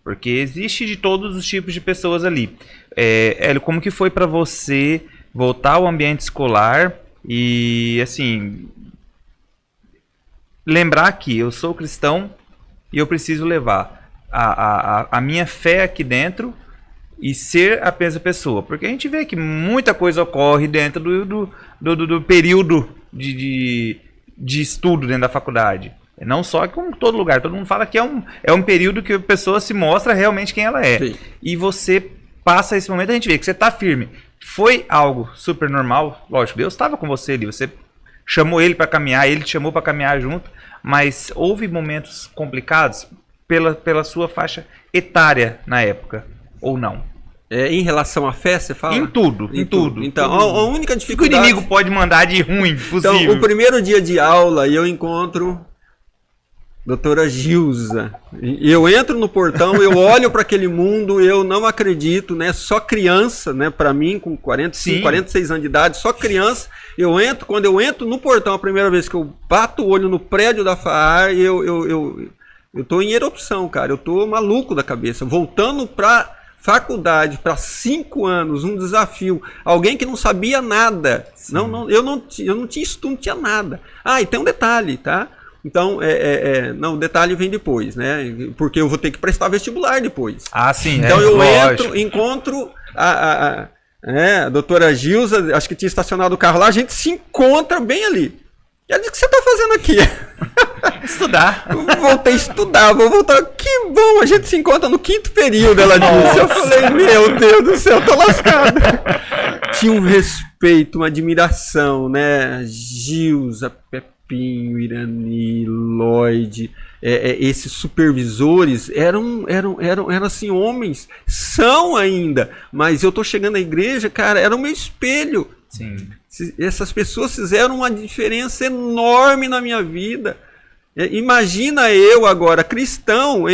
Porque existe de todos os tipos de pessoas ali. Hélio, como que foi para você voltar ao ambiente escolar e, assim, lembrar que eu sou cristão e eu preciso levar a minha fé aqui dentro e ser apenas a pessoa? Porque a gente vê que muita coisa ocorre dentro do período de estudo dentro da faculdade. Não só como todo lugar, todo mundo fala que é um período que a pessoa se mostra realmente quem ela é. Sim. E você passa esse momento, a gente vê que você está firme. Foi algo super normal, lógico, Deus estava com você ali, você chamou ele para caminhar, ele te chamou para caminhar junto, mas houve momentos complicados pela sua faixa etária na época, ou não? Em relação à fé, você fala? Em tudo. Então, a única dificuldade... O que o inimigo pode mandar de ruim possível? Então, o primeiro dia de aula, eu encontro doutora Gilza. Eu entro no portão, eu olho para aquele mundo, eu não acredito, né? Só criança, né? Para mim, com 45, 46 anos de idade, só criança. Quando eu entro no portão, a primeira vez que eu bato o olho no prédio da FAAR, Eu tô em erupção, cara. Eu tô maluco da cabeça. Voltando pra faculdade, para 5 anos, um desafio. Alguém que não sabia nada. Eu não tinha estudo, não tinha nada. Ah, e tem um detalhe, tá? Então, não, o detalhe vem depois, né? Porque eu vou ter que prestar vestibular depois. Ah, sim. Então encontro a doutora Gilza, acho que tinha estacionado o carro lá, a gente se encontra bem ali. E ela disse: o que você está fazendo aqui? Estudar. Voltei a estudar, vou voltar. Que bom, a gente se encontra no 5º período, ela disse. Eu falei: meu Deus do céu, tô lascado. Tinha um respeito, uma admiração, né? Gilza, Pepinho, Irani, Lloyd, esses supervisores eram assim, homens, são ainda, mas eu tô chegando à igreja, cara, era o meu espelho. Sim. Essas pessoas fizeram uma diferença enorme na minha vida. Imagina eu agora, cristão,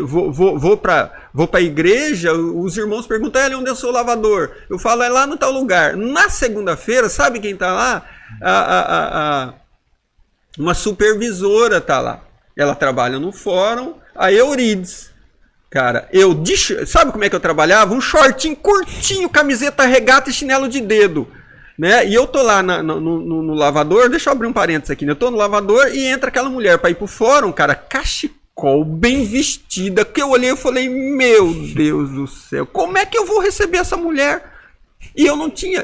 vou para a igreja, os irmãos perguntam: onde é o seu lavador? Eu falo: é lá no tal lugar. Na segunda-feira, sabe quem está lá? Uma supervisora está lá. Ela trabalha no fórum, a Eurides. Cara, sabe como é que eu trabalhava? Um shortinho curtinho, camiseta regata e chinelo de dedo. Né? E eu tô lá no lavador, deixa eu abrir um parênteses aqui, né? Eu tô no lavador e entra aquela mulher para ir pro fórum, cara, cachecol, bem vestida, que eu olhei e falei: meu Deus do céu, como é que eu vou receber essa mulher? E eu não tinha,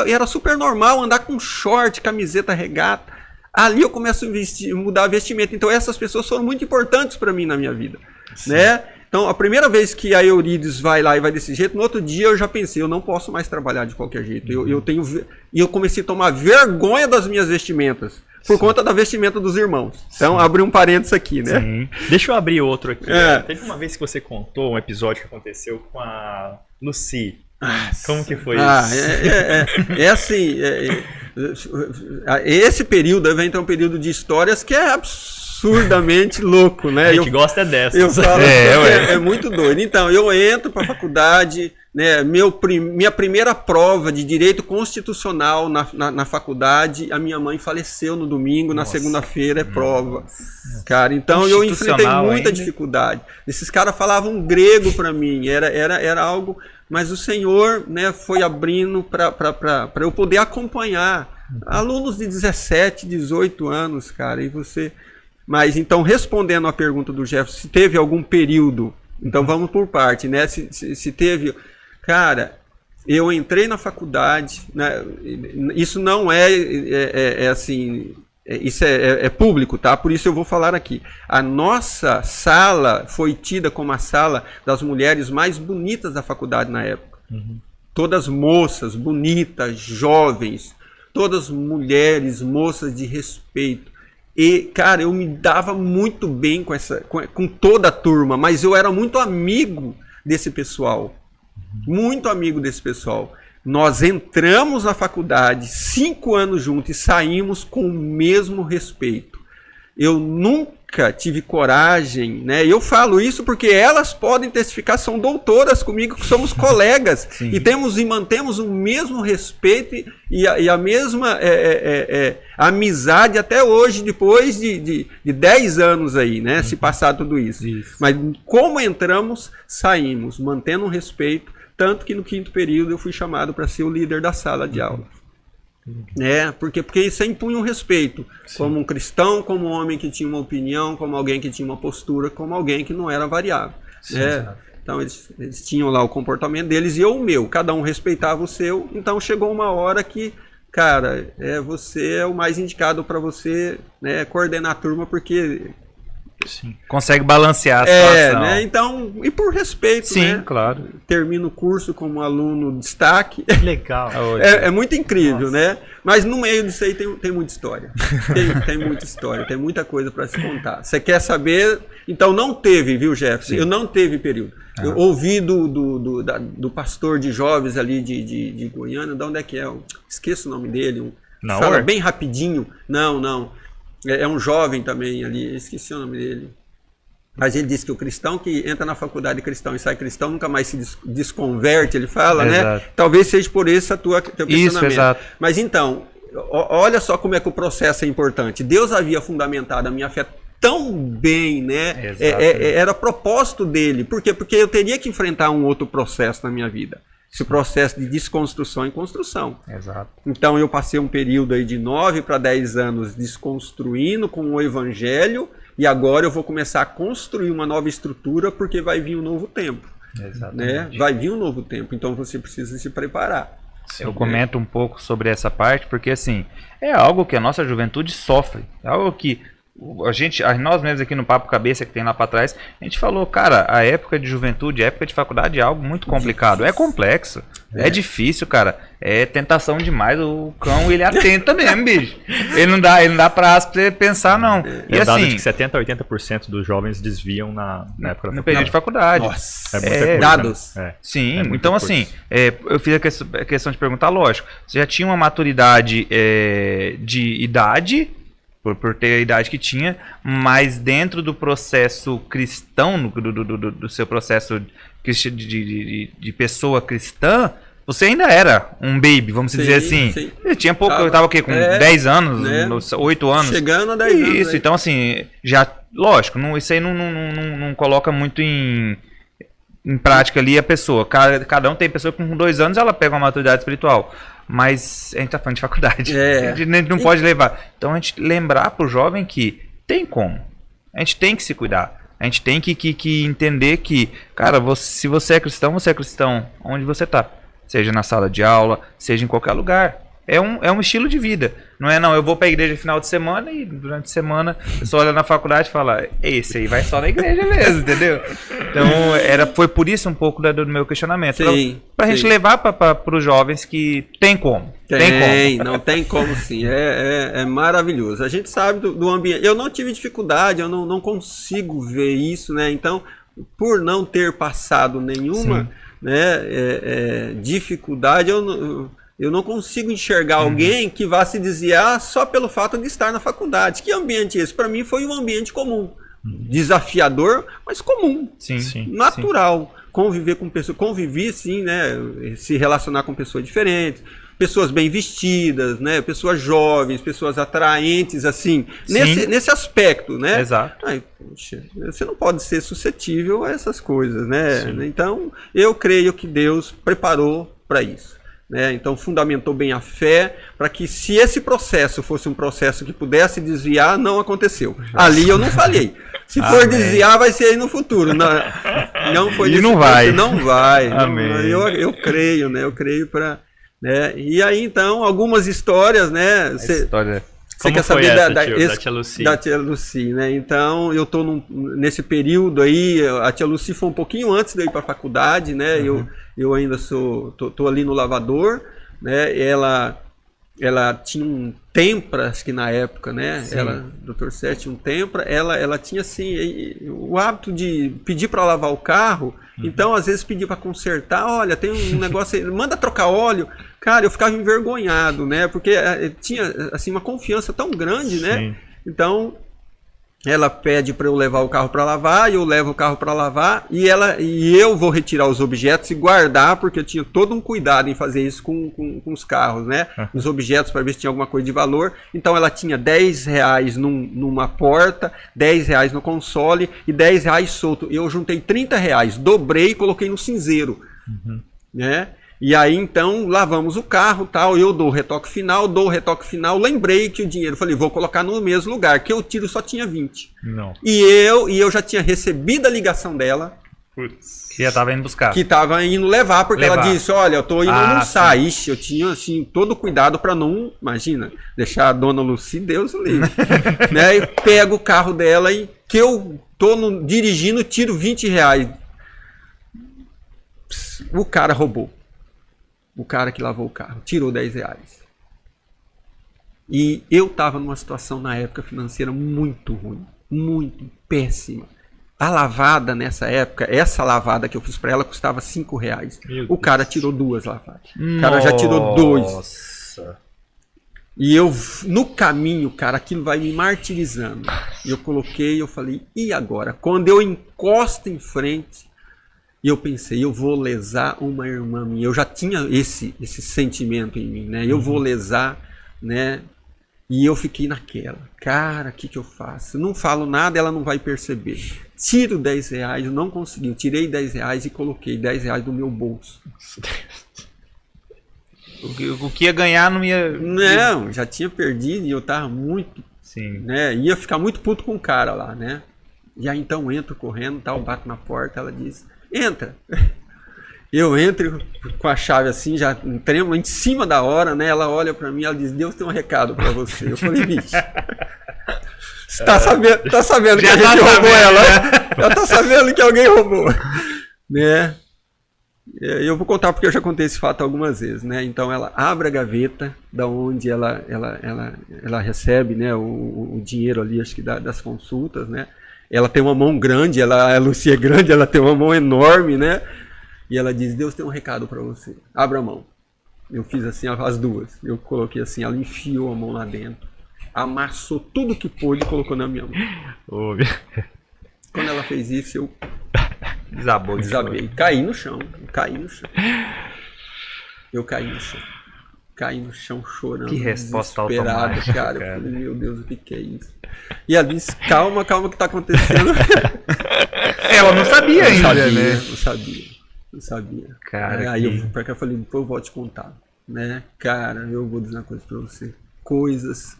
era super normal andar com short, camiseta regata. Ali eu começo a mudar a vestimenta. Então essas pessoas foram muito importantes para mim na minha vida, né? Então, a primeira vez que a Eurides vai lá e vai desse jeito, no outro dia eu já pensei: eu não posso mais trabalhar de qualquer jeito. E eu comecei a tomar vergonha das minhas vestimentas, por conta da vestimenta dos irmãos. Então, abri um parênteses aqui, né? Sim. Deixa eu abrir outro aqui. Teve uma vez que você contou um episódio que aconteceu com a Lucy. Como que foi isso? Assim, esse período vai entrar um período de histórias que é absurdamente louco, né? A gente gosta dessas. Eu falo é muito doido. Então, eu entro para a faculdade, né? Minha primeira prova de direito constitucional na faculdade, a minha mãe faleceu no domingo, na segunda-feira é prova. Cara, então eu enfrentei muita dificuldade. Esses caras falavam grego para mim, era algo... Mas o Senhor, né, foi abrindo para eu poder acompanhar alunos de 17, 18 anos, cara, e você... Mas, então, respondendo à pergunta do Jefferson, se teve algum período, então vamos por parte, né, se teve... Cara, eu entrei na faculdade, né, isso não assim... Isso é público, tá? Por isso eu vou falar aqui. A nossa sala foi tida como a sala das mulheres mais bonitas da faculdade na época. Todas moças, bonitas, jovens, todas mulheres, moças de respeito. E, cara, eu me dava muito bem com toda a turma, mas eu era muito amigo desse pessoal. Muito amigo desse pessoal. Nós entramos na faculdade 5 anos juntos e saímos com o mesmo respeito. Eu nunca tive coragem, né? Eu falo isso porque elas podem testificar, são doutoras comigo, que somos colegas. E mantemos o mesmo respeito e a mesma amizade até hoje, depois de 10 anos aí, né? Se passar tudo isso. Mas como entramos, saímos, mantendo o respeito. Tanto que no 5º período eu fui chamado para ser o líder da sala de aula. Porque isso impunha um respeito. Como um cristão, como um homem que tinha uma opinião, como alguém que tinha uma postura, como alguém que não era variável. Então eles tinham lá o comportamento deles e eu o meu. Cada um respeitava o seu. Então chegou uma hora que, cara, você é o mais indicado para você, né, coordenar a turma, porque... Sim. Consegue balancear a situação. Né? Então, e por respeito, sim, né? Claro. Termino o curso como aluno destaque. Legal. É muito incrível, né? Mas no meio disso aí tem muita história. Tem muita história, tem muita coisa para se contar. Você quer saber? Então não teve, viu, Jefferson? Eu não teve período. Eu ouvi do pastor de jovens ali de Goiânia, de onde é que é? Esqueço o nome dele. Fala bem rapidinho. Não. É um jovem também ali, esqueci o nome dele. Mas ele disse que o cristão que entra na faculdade cristão e sai cristão nunca mais se desconverte, ele fala, né? Talvez seja por esse teu pensamento. Isso, exato. Mas então, olha só como é que o processo é importante. Deus havia fundamentado a minha fé tão bem, né? Exatamente. Era propósito dele. Por quê? Porque eu teria que enfrentar um outro processo na minha vida. Esse processo de desconstrução e construção. Exato. Então eu passei um período aí de 9 para 10 anos desconstruindo com o evangelho e agora eu vou começar a construir uma nova estrutura porque vai vir um novo tempo. Exatamente. Né? Vai vir um novo tempo, então você precisa se preparar. Eu comento um pouco sobre essa parte, porque assim, é algo que a nossa juventude sofre. É algo que nós mesmos aqui no Papo Cabeça que tem lá pra trás, a gente falou, cara, a época de juventude, a época de faculdade é algo muito complicado. Difícil. É complexo. É difícil, cara. É tentação demais. O cão, ele atenta mesmo, bicho. Ele não dá prazo pra você pensar, não. E É dado assim, de que 70% a 80% dos jovens desviam na época da no período de faculdade. Nossa, muita coisa, dados. né? Sim, É muita então coisa. assim, eu fiz a questão de perguntar, lógico, você já tinha uma maturidade de idade, por ter a idade que tinha, mas dentro do processo cristão, do seu processo de pessoa cristã, você ainda era um baby, vamos dizer assim. Sim. Eu tinha pouco, eu tava o quê? Com 10 anos, né? 8 anos? Chegando a 10 anos. Isso, então assim, já, lógico, isso aí não coloca muito em prática ali a pessoa. Cada um tem pessoa que com 2 anos ela pega uma maturidade espiritual. Mas a gente tá falando de faculdade. A gente não pode levar. Então a gente lembrar pro jovem que tem como. A gente tem que se cuidar. A gente tem que entender que, cara, se você é cristão onde você tá. Seja na sala de aula, seja em qualquer lugar. É um estilo de vida. Não, eu vou pra igreja no final de semana e durante a semana eu só olho na faculdade e falo, esse aí vai só na igreja mesmo, entendeu? Então foi por isso um pouco do meu questionamento. Pra gente levar pros jovens que tem como. Não tem como sim. É maravilhoso. A gente sabe do ambiente. Eu não tive dificuldade, eu não consigo ver isso, né? Então, por não ter passado nenhuma dificuldade, eu não consigo enxergar alguém que vá se desviar só pelo fato de estar na faculdade. Que ambiente é esse? Para mim foi um ambiente comum. Desafiador, mas comum. Sim. Natural. Conviver com pessoas. Conviver, sim, né? Se relacionar com pessoas diferentes. Pessoas bem vestidas, né? Pessoas jovens, pessoas atraentes, assim. Nesse aspecto, né? Exato. Poxa, você não pode ser suscetível a essas coisas, né? Então, eu creio que Deus preparou para isso. Né? Então fundamentou bem a fé para que se esse processo fosse um processo que pudesse desviar, não aconteceu. Ali eu não falhei. Se for desviar, vai ser aí no futuro. Não foi. E não vai. Não vai. Amém. Eu creio, né? Eu creio para, né? E aí então algumas histórias, né? Você quer saber da tia Lucy? Da tia Lucy, né? Então eu tô nesse período aí. A tia Lucy foi um pouquinho antes de eu ir para a faculdade, né? Eu ainda tô ali no lavador, né? Ela tinha um Tempra, acho que na época, né? Ela, Dr. Sérgio, tinha um Tempra. Ela tinha assim o hábito de pedir para lavar o carro. Então às vezes pedia para consertar. Olha, tem um negócio aí, manda trocar óleo. Cara, eu ficava envergonhado, né? Porque tinha assim uma confiança tão grande, né? Então ela pede para eu levar o carro para lavar, eu levo o carro para lavar e eu vou retirar os objetos e guardar, porque eu tinha todo um cuidado em fazer isso com os carros, né? Os objetos para ver se tinha alguma coisa de valor. Então ela tinha R$10 numa porta, R$10 no console e R$10 solto. Eu juntei R$30, dobrei e coloquei no cinzeiro, né? E aí, então, lavamos o carro, tal, eu dou o retoque final, lembrei que o dinheiro, falei, vou colocar no mesmo lugar, que eu tiro só tinha 20. Não. E eu já tinha recebido a ligação dela. Putz. Que já estava indo buscar. Que estava indo levar, porque ela disse, olha, eu tô indo almoçar. Ixi, eu tinha, assim, todo cuidado para não, imagina, deixar a dona Lucy, Deus o livre. Né? Eu pego o carro dela e que eu tô dirigindo, tiro R$20. O cara roubou. O cara que lavou o carro tirou R$10. E eu estava numa situação na época financeira muito ruim, muito péssima. A lavada nessa época, essa lavada que eu fiz para ela custava R$5. O cara tirou 2 lavadas. O cara já tirou 2. Nossa. E eu, no caminho, cara, aquilo vai me martirizando. E eu coloquei, eu falei, e agora? Quando eu encosto em frente, e eu pensei, eu vou lesar uma irmã minha. Eu já tinha esse sentimento em mim, né? Eu vou lesar, né? E eu fiquei naquela, cara, o que eu faço? Não falo nada, ela não vai perceber. Tiro 10 reais, não consegui. Eu tirei 10 reais e coloquei 10 reais no meu bolso. O que ia ganhar não ia... Não, já tinha perdido e eu tava muito... Sim. Né, ia ficar muito puto com o cara lá, né? E aí então eu entro correndo, tal, bato na porta, ela diz, entra. Eu entro com a chave assim, já tremo em cima da hora, né? Ela olha pra mim, ela diz, Deus tem um recado pra você. Eu falei, bicho, você tá sabendo que a gente roubou ela? Já tá sabendo que alguém roubou, né? Eu vou contar porque eu já contei esse fato algumas vezes, né? Então ela abre a gaveta da onde ela recebe, né, o dinheiro ali, acho que das consultas, né? Ela tem uma mão grande, a Lucia é grande, ela tem uma mão enorme, né? E ela diz, Deus tem um recado para você. Abra a mão. Eu fiz assim, as duas. Eu coloquei assim, ela enfiou a mão lá dentro, amassou tudo que pôde e colocou na minha mão. Quando ela fez isso, eu desabei. Caí no chão. Eu caí no chão chorando. Que resposta desesperado, automática, cara. Eu falei, meu Deus, o que é isso? E ela disse, calma, o que tá acontecendo? Ela não sabia ainda, né? Não sabia. Cara, aí eu falei, depois eu vou te contar, né? Cara, eu vou dizer uma coisa pra você. Coisas,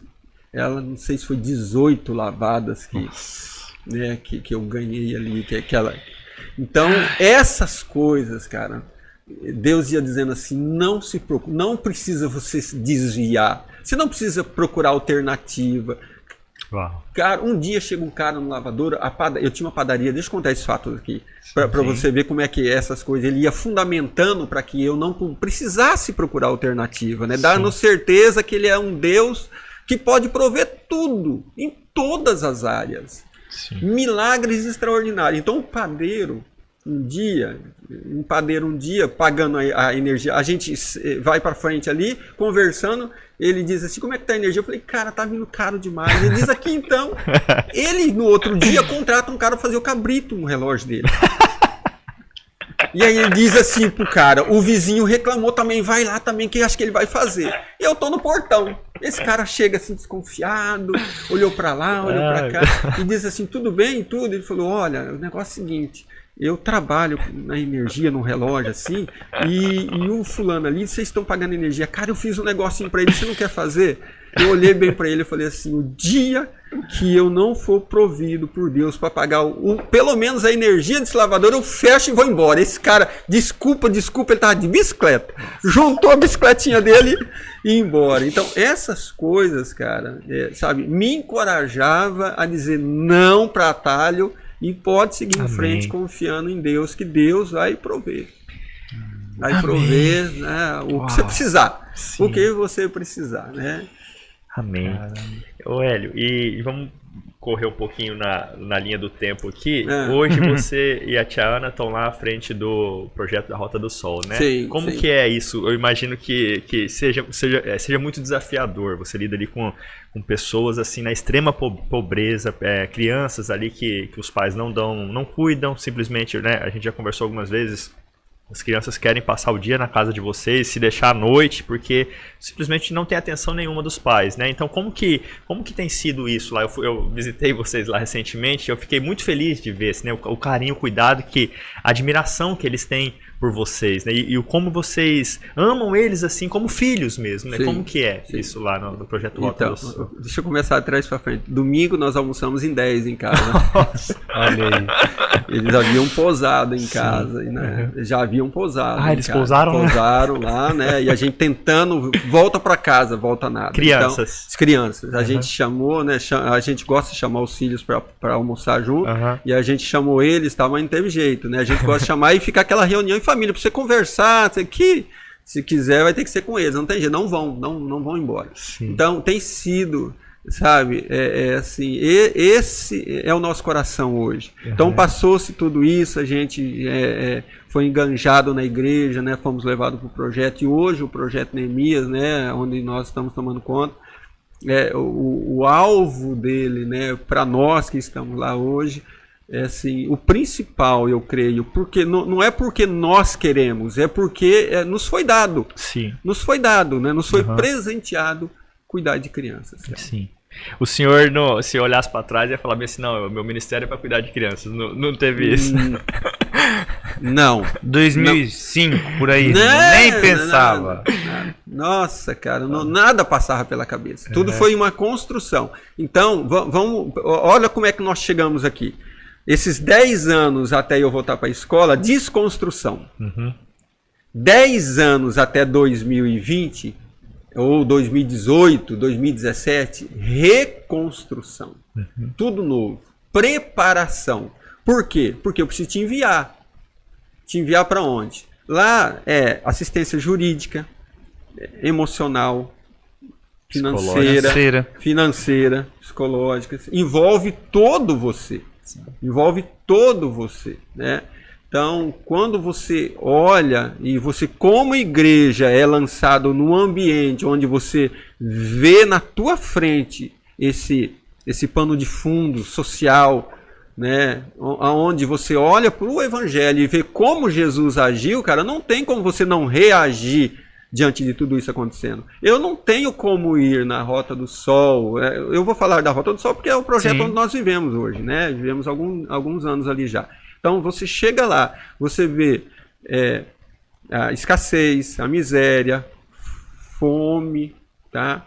ela não sei se foi 18 lavadas que eu ganhei ali, que ela... Então, essas coisas, cara, Deus ia dizendo assim, não se preocupe, não precisa você se desviar, você não precisa procurar alternativa. Uau. Cara, um dia chega um cara no lavador, eu tinha uma padaria, deixa eu contar esse fato aqui, para você ver como é que essas coisas, ele ia fundamentando para que eu não precisasse procurar alternativa, né? Dando certeza que ele é um Deus que pode prover tudo, em todas as áreas. Sim. Milagres extraordinários. Então o padeiro um dia pagando a energia, a gente vai para frente ali, conversando, ele diz assim, como é que tá a energia? Eu falei, cara, tá vindo caro demais. Ele diz aqui então, ele no outro dia contrata um cara para fazer o cabrito no relógio dele. E aí ele diz assim pro cara, o vizinho reclamou também, vai lá também, que acho que ele vai fazer. E eu tô no portão. Esse cara chega assim desconfiado, olhou pra lá, olhou pra cá, e diz assim, tudo bem e tudo? Ele falou, olha, o negócio é o seguinte, eu trabalho na energia, no relógio assim, e o fulano ali, vocês estão pagando energia. Cara, eu fiz um negocinho pra ele, você não quer fazer? Eu olhei bem pra ele e falei assim, o dia que eu não for provido por Deus para pagar pelo menos a energia desse lavador, eu fecho e vou embora. Esse cara, desculpa, ele tava de bicicleta, juntou a bicicletinha dele e ia embora. Então essas coisas, cara, sabe, me encorajava a dizer não para atalho e pode seguir em frente confiando em Deus, que Deus vai prover. Vai prover, né, o que você precisar. Sim. O que você precisar, né? Amém. Ô Hélio, e vamos correr um pouquinho na linha do tempo aqui. Hoje você e a Tia Ana estão lá à frente do projeto da Rota do Sol, né? Sim, Como que é isso? Eu imagino que seja muito desafiador. Você lida ali com pessoas assim na extrema pobreza, crianças ali que os pais não cuidam, simplesmente, né? A gente já conversou algumas vezes. As crianças querem passar o dia na casa de vocês, se deixar à noite, porque simplesmente não tem atenção nenhuma dos pais, né? Então, como que tem sido isso lá? Eu visitei vocês lá recentemente, eu fiquei muito feliz de ver assim, né? O carinho, o cuidado, a admiração que eles têm por vocês, né? E como vocês amam eles assim como filhos mesmo, né? Sim, como que é isso lá no projeto Rota do Sol? Deixa eu começar atrás para frente. Domingo nós almoçamos em 10 em casa. Nossa, olha aí. Eles haviam posado em casa, né? Já haviam posado. Eles pousaram? Pousaram lá, né? E a gente tentando, volta para casa, volta nada. Crianças. Então, crianças. A gente chamou, né? A gente gosta de chamar os filhos para almoçar junto. E a gente chamou eles, tá? Mas não teve jeito, né? A gente gosta de chamar e ficar aquela reunião em família, para você conversar, se quiser vai ter que ser com eles, não tem jeito, não vão embora. Sim. Então tem sido, sabe, assim, esse é o nosso coração hoje. Então passou-se tudo isso, a gente foi enganjado na igreja, né, fomos levados para o projeto, e hoje o projeto Neemias, né, onde nós estamos tomando conta, o alvo dele, né, para nós que estamos lá hoje, assim, o principal, eu creio, porque não é porque nós queremos, é porque nos foi dado. Sim. Nos foi dado, né? Nos foi presenteado cuidar de crianças. Cara. Sim. O senhor, se olhasse para trás, ia falar bem assim, não, meu ministério é para cuidar de crianças. Não teve isso. Não. 2005, por aí. Não, nem pensava. Nada. Nossa, cara, nada passava pela cabeça. Tudo foi uma construção. Então, vamos, olha como é que nós chegamos aqui. Esses 10 anos até eu voltar para a escola, desconstrução. 10 anos até 2020, ou 2018, 2017, reconstrução. Tudo novo. Preparação. Por quê? Porque eu preciso te enviar. Te enviar para onde? Lá é assistência jurídica, emocional, financeira, psicológica. Envolve todo você. Envolve todo você, né? Então, quando você olha e você, como igreja, é lançado num ambiente onde você vê na tua frente esse pano de fundo social, né? Onde você olha para o evangelho e vê como Jesus agiu, cara, não tem como você não reagir diante de tudo isso acontecendo. Eu não tenho como ir na Rota do Sol. Eu vou falar da Rota do Sol porque é o projeto onde nós vivemos hoje, né? Vivemos alguns anos ali já. Então você chega lá, você vê a escassez, a miséria, fome, tá?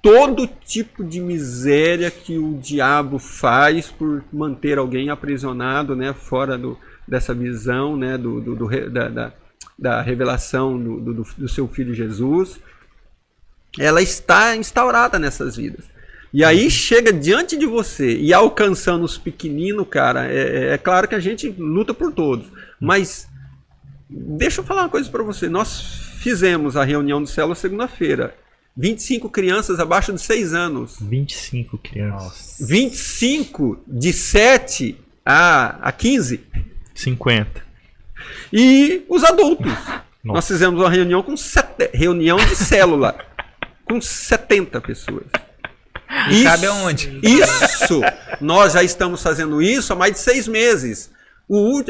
Todo tipo de miséria que o diabo faz por manter alguém aprisionado, né? Fora dessa visão, né? Da revelação do seu Filho Jesus, ela está instaurada nessas vidas. E aí chega diante de você e alcançando os pequeninos, cara, é claro que a gente luta por todos, mas deixa eu falar uma coisa para você. Nós fizemos a reunião de célula segunda-feira. 25 crianças abaixo de 6 anos. 25 crianças. 25 de 7 a 15. 50. E os adultos. Nossa. Nós fizemos uma reunião reunião de célula com 70 pessoas. E cabe aonde? Isso! Nós já estamos fazendo isso há mais de 6 meses.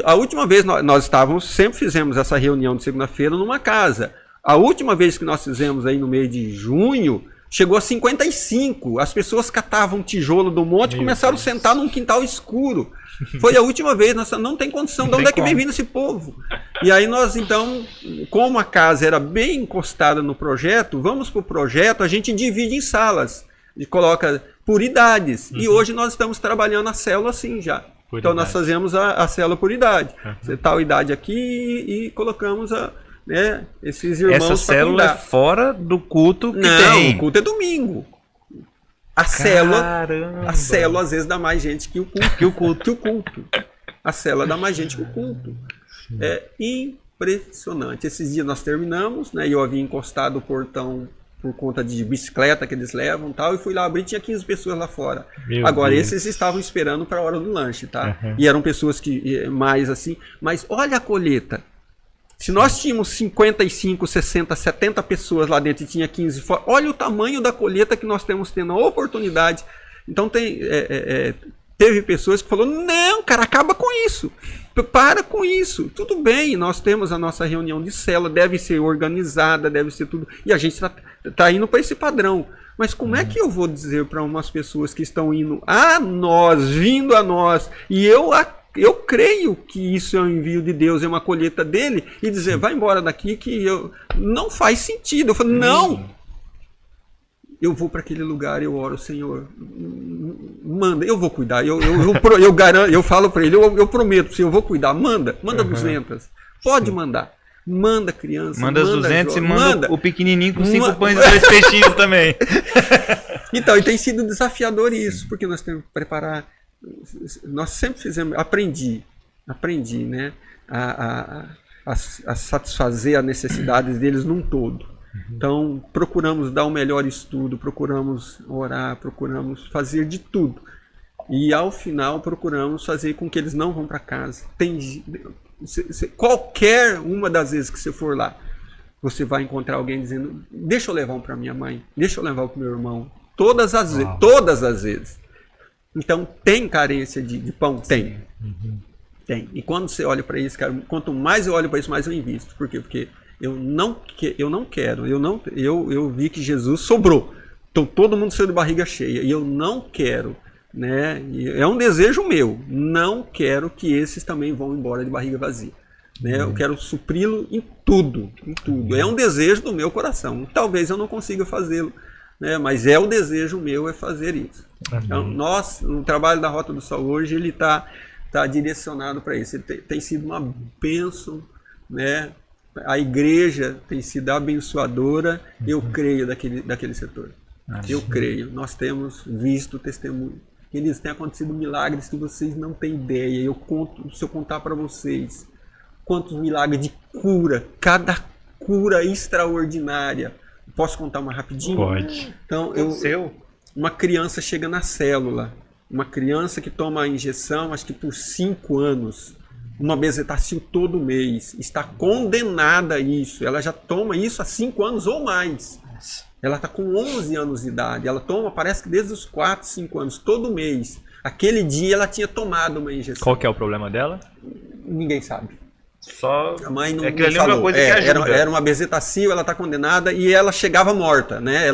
A última vez nós sempre fizemos essa reunião de segunda-feira numa casa. A última vez que nós fizemos aí no mês de junho, chegou a 55. As pessoas catavam tijolo do monte e começaram a sentar num quintal escuro. Foi a última vez, nós não tem condição. De onde é que vem vindo esse povo? E aí nós, então, como a casa era bem encostada no projeto, vamos para o projeto, a gente divide em salas. E coloca por idades. E hoje nós estamos trabalhando a célula assim já. Então nós fazemos a célula por idade. Tal idade aqui e colocamos esses irmãos. Essa célula é fora do culto que tem. Não, o culto é domingo. A célula às vezes dá mais gente que o culto. A célula dá mais gente que o culto. É impressionante. Esses dias nós terminamos, né? E eu havia encostado o portão por conta de bicicleta que eles levam e tal, e fui lá abrir, tinha 15 pessoas lá fora. Agora, esses estavam esperando para a hora do lanche, tá? E eram pessoas que mais assim, mas olha a colheita. Se nós tínhamos 55, 60, 70 pessoas lá dentro e tinha 15 fora, olha o tamanho da colheita que nós temos tendo a oportunidade. Então teve pessoas que falaram, não, cara, acaba com isso. Para com isso. Tudo bem, nós temos a nossa reunião de célula, deve ser organizada, deve ser tudo. E a gente está indo para esse padrão. Mas como é que eu vou dizer para umas pessoas que estão indo a nós, vindo a nós, e eu creio que isso é um envio de Deus, é uma colheita dele, e dizer, vai embora daqui que não faz sentido. Eu falo, não! Eu vou para aquele lugar, eu oro, Senhor, manda, eu vou cuidar, eu garanto, eu falo para ele, eu prometo, Senhor, eu vou cuidar, manda 200, pode mandar, manda criança, manda 200 e manda o pequenininho com 5 pães e 2 peixinhos também. Então, e tem sido desafiador isso, porque nós temos que preparar, nós sempre fizemos, aprendi, né, a satisfazer as necessidades deles num todo. Então, procuramos dar o melhor estudo, procuramos orar, procuramos fazer de tudo. E, ao final, procuramos fazer com que eles não vão para casa. Qualquer uma das vezes que você for lá, você vai encontrar alguém dizendo, deixa eu levar um para minha mãe, deixa eu levar um para meu irmão. Todas as vezes. Então, tem carência de pão? Tem. Tem. E quando você olha para isso, cara, quanto mais eu olho para isso, mais eu invisto. Por quê? Porque eu não quero, eu vi que Jesus sobrou. Então todo mundo saiu de barriga cheia e eu não quero, né? É um desejo meu, não quero que esses também vão embora de barriga vazia. Né? Eu quero supri-lo em tudo, em tudo. É um desejo do meu coração. Talvez eu não consiga fazê-lo, né? Mas é o desejo meu é fazer isso. Então, nós, no trabalho da Rota do Sol hoje, ele está direcionado para isso. Ele tem sido uma bênção, né? A igreja tem sido abençoadora, eu creio, daquele setor. Eu creio. Nós temos visto testemunho. Eles têm acontecido milagres que vocês não têm ideia. Se eu contar para vocês quantos milagres de cura, cada cura extraordinária. Posso contar uma rapidinho? Pode. Então, uma criança chega na célula, uma criança que toma a injeção, acho que por 5 anos, uma bezetacil todo mês, está condenada a isso. Ela já toma isso há 5 anos ou mais. Ela está com 11 anos de idade, ela toma, parece que desde os 4, 5 anos, todo mês. Aquele dia ela tinha tomado uma injeção. Qual que é o problema dela? Ninguém sabe. Só A mãe não, é que ali é falou. uma coisa que ajuda. Era uma bezetacil, ela está condenada e ela chegava morta, né?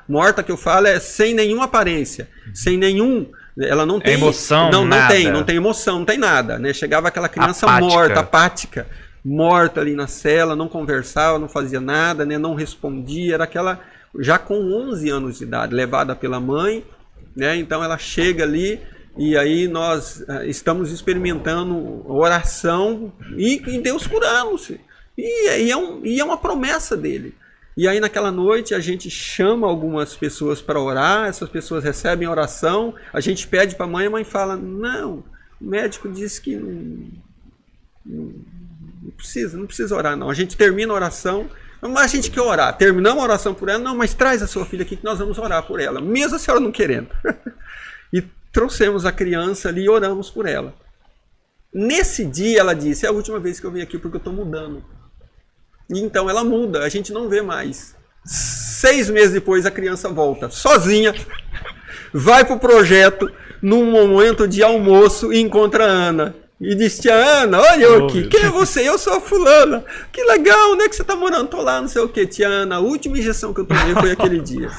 Morta que eu falo é sem nenhuma aparência, sem nenhum, ela não tem emoção, não nada. Não tem emoção, não tem nada, né? Chegava aquela criança Apática. morta, apática, morta ali na cela, não conversava, não fazia nada, né? Não respondia, era aquela já com 11 anos de idade, levada pela mãe, né? Então ela chega ali. E aí nós estamos experimentando oração e Deus curando-se. E é uma promessa dele. E aí naquela noite a gente chama algumas pessoas para orar, essas pessoas recebem oração, a gente pede para a mãe fala, não, o médico disse que não precisa orar não. A gente termina a oração, mas a gente quer orar. Terminamos a oração por ela, não, mas traz a sua filha aqui que nós vamos orar por ela, mesmo a senhora não querendo. E trouxemos a criança ali e oramos por ela. Nesse dia ela disse, é a última vez que eu vim aqui porque eu estou mudando. E então ela muda, a gente não vê mais. 6 meses depois a criança volta, sozinha, vai para o projeto, num momento de almoço e encontra a Ana. E diz, tia Ana, olha eu aqui, quem é você? Eu sou a fulana. Que legal, onde é que você está morando? Estou lá, não sei o que. Tia Ana, a última injeção que eu tomei foi aquele dia.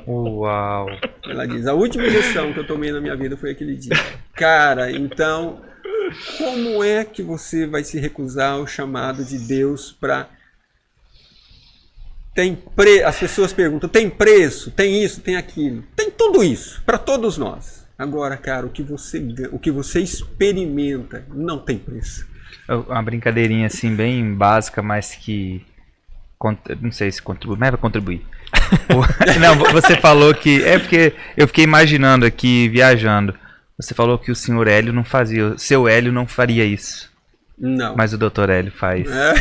Uau! Ela diz, a última injeção que eu tomei na minha vida foi aquele dia. Cara, então, como é que você vai se recusar ao chamado de Deus para... As pessoas perguntam, tem preço? Tem isso? Tem aquilo? Tem tudo isso, para todos nós. Agora, cara, o que você experimenta não tem preço. Uma brincadeirinha assim, bem básica, mas que... Não sei se contribui, mas vai contribuir. Não, você falou que... É porque eu fiquei imaginando aqui, viajando. Você falou que o senhor Hélio não fazia... O seu Hélio não faria isso. Não. Mas o doutor Hélio faz. É.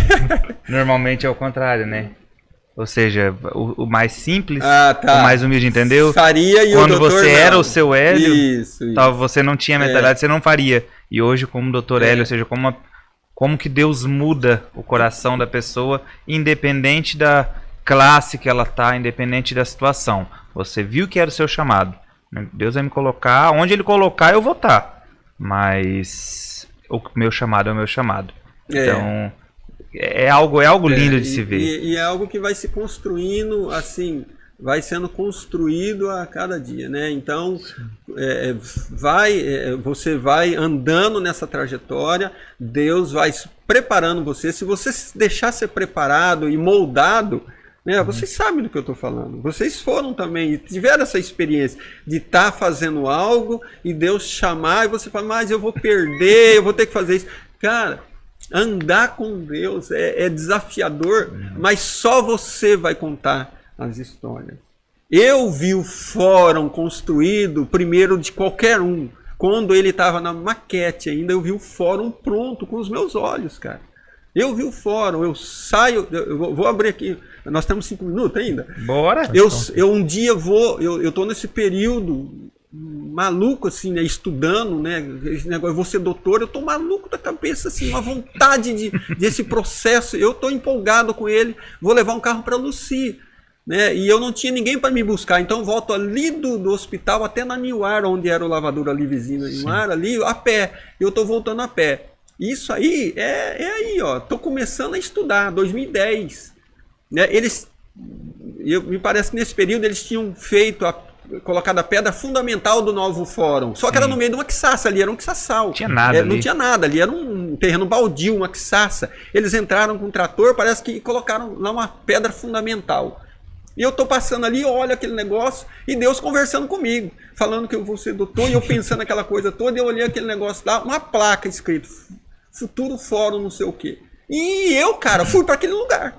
Normalmente é o contrário, né? Ou seja, o mais simples, tá. o mais humilde, entendeu? Faria e quando o doutor você não. era o seu Hélio, isso. você não tinha mentalidade, você não faria. E hoje, como doutor Hélio, ou seja, como que Deus muda o coração da pessoa, independente da classe que ela tá, independente da situação. Você viu que era o seu chamado. Deus vai me colocar, onde ele colocar eu vou estar. Mas o meu chamado é o meu chamado. Então, é algo lindo de se ver. E é algo que vai se construindo, assim, vai sendo construído a cada dia, né? Então, você vai andando nessa trajetória, Deus vai preparando você. Se você se deixar ser preparado e moldado, né? Vocês sabem do que eu estou falando. Vocês foram também, tiveram essa experiência de estar fazendo algo e Deus chamar e você fala, mas eu vou perder, eu vou ter que fazer isso. Cara, andar com Deus é desafiador, mas só você vai contar as histórias. Eu vi o fórum construído primeiro de qualquer um. Quando ele estava na maquete ainda, eu vi o fórum pronto com os meus olhos, cara. Eu vi o fórum, eu saio, eu vou abrir aqui, nós temos 5 minutos ainda. Bora! Eu um dia eu tô nesse período maluco, assim, né, estudando, né, esse negócio, eu vou ser doutor, eu tô maluco da cabeça, assim, uma vontade desse processo, eu tô empolgado com ele, vou levar um carro para Lucy, né, e eu não tinha ninguém para me buscar, então eu volto ali do hospital até na Niuara, onde era o lavador ali vizinho, Niuara, ali, a pé, eu tô voltando a pé. Isso aí é aí, ó. Tô começando a estudar, 2010. Né? Me parece que nesse período eles tinham colocado a pedra fundamental do novo fórum. Só que era no meio de uma quiçaça ali, era um quiçaçal. Não tinha nada ali. Não tinha nada ali, era um terreno baldio, uma quiçaça. Eles entraram com um trator, parece que colocaram lá uma pedra fundamental. E eu tô passando ali, olho aquele negócio, e Deus conversando comigo, falando que eu vou ser doutor, e eu pensando aquela coisa toda, e eu olhei aquele negócio lá, uma placa escrito, Futuro Fórum, não sei o quê. E eu, cara, fui para aquele lugar.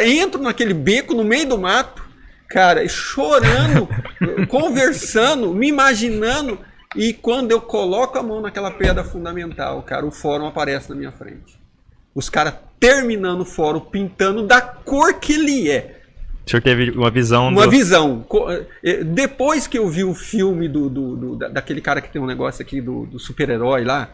Entro naquele beco, no meio do mato, cara, chorando, conversando, me imaginando, e quando eu coloco a mão naquela pedra fundamental, cara, o fórum aparece na minha frente. Os caras terminando o fórum, pintando da cor que ele é. O senhor teve uma visão? Uma visão. Depois que eu vi o filme daquele cara que tem um negócio aqui do super-herói lá,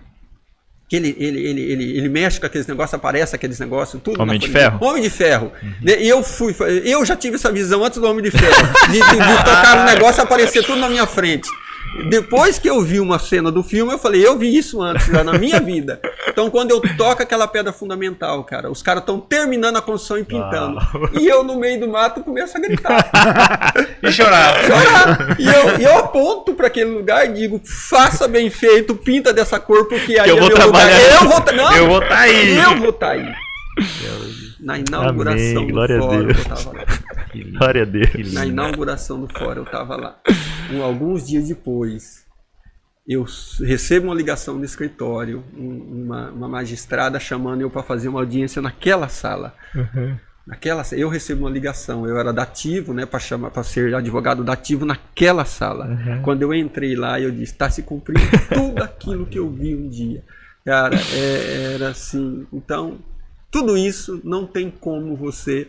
que ele mexe com aqueles negócios, aparece aqueles negócios, tudo. Homem de Ferro. Homem de Ferro. E eu já tive essa visão antes do Homem de Ferro, de tocar no negócio e aparecer tudo na minha frente. Depois que eu vi uma cena do filme, eu falei, eu vi isso antes, já na minha vida. Então, quando eu toco aquela pedra fundamental, cara, os caras estão terminando a construção e pintando. Uau. E eu, no meio do mato, começo a gritar. E chorar. E eu aponto para aquele lugar e digo, faça bem feito, pinta dessa cor, porque aí eu vou trabalhar. Eu vou estar aí. Eu vou estar aí. Na inauguração Amém. do Glória fórum, a Deus. eu tava lá. Glória a Deus. Na inauguração do fórum, eu estava lá. Alguns dias depois, eu recebo uma ligação do escritório, uma magistrada chamando eu para fazer uma audiência naquela sala. Uhum. Eu recebo uma ligação, eu era dativo, né, para ser advogado dativo naquela sala. Uhum. Quando eu entrei lá, eu disse, está se cumprindo tudo aquilo que eu vi um dia. Cara, era assim. Então, tudo isso não tem como você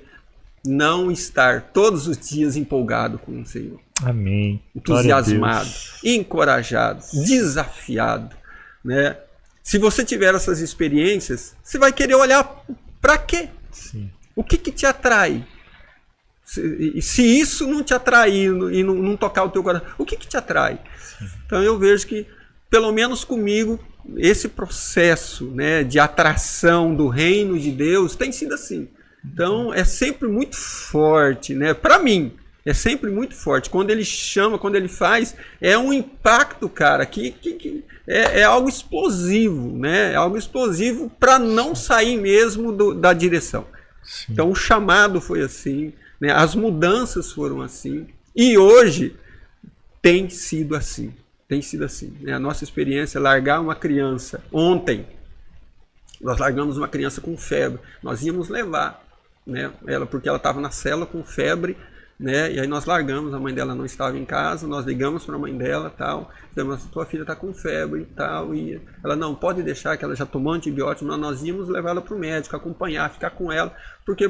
não estar todos os dias empolgado com o Senhor. Amém. Entusiasmado, encorajado, desafiado, né? Se você tiver essas experiências, você vai querer olhar para quê? Sim. O que te atrai? Se isso não te atrair e não tocar o teu coração, o que te atrai? Sim. Então eu vejo que, pelo menos comigo, esse processo, né, de atração do reino de Deus tem sido assim. Então é sempre muito forte, né? Para mim, é sempre muito forte. Quando ele chama, quando ele faz, é um impacto, cara, que é algo explosivo, né? É algo explosivo para não sair mesmo da direção. Sim. Então o chamado foi assim, né? As mudanças foram assim. E hoje tem sido assim. Tem sido assim. Né? A nossa experiência é largar uma criança. Ontem, nós largamos uma criança com febre. Nós íamos levar, né, ela, porque ela estava na cela com febre, né, e aí nós largamos, a mãe dela não estava em casa, nós ligamos para a mãe dela, tal, dizemos, tua filha está com febre e tal, e ela, não, pode deixar, que ela já tomou antibiótico, mas nós íamos levar ela para o médico, acompanhar, ficar com ela, porque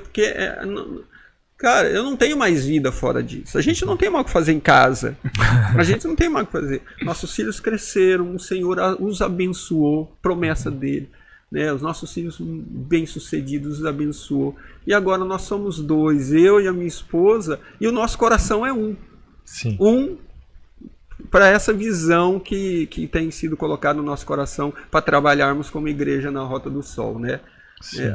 cara, eu não tenho mais vida fora disso, a gente não tem mais o que fazer em casa, a gente não tem mais o que fazer, nossos filhos cresceram, o Senhor os abençoou, promessa dele. Né, os nossos filhos bem-sucedidos os abençoou. E agora nós somos dois, eu e a minha esposa, e o nosso coração é um. Sim. Um para essa visão que tem sido colocada no nosso coração para trabalharmos como igreja na Rota do Sol. Né?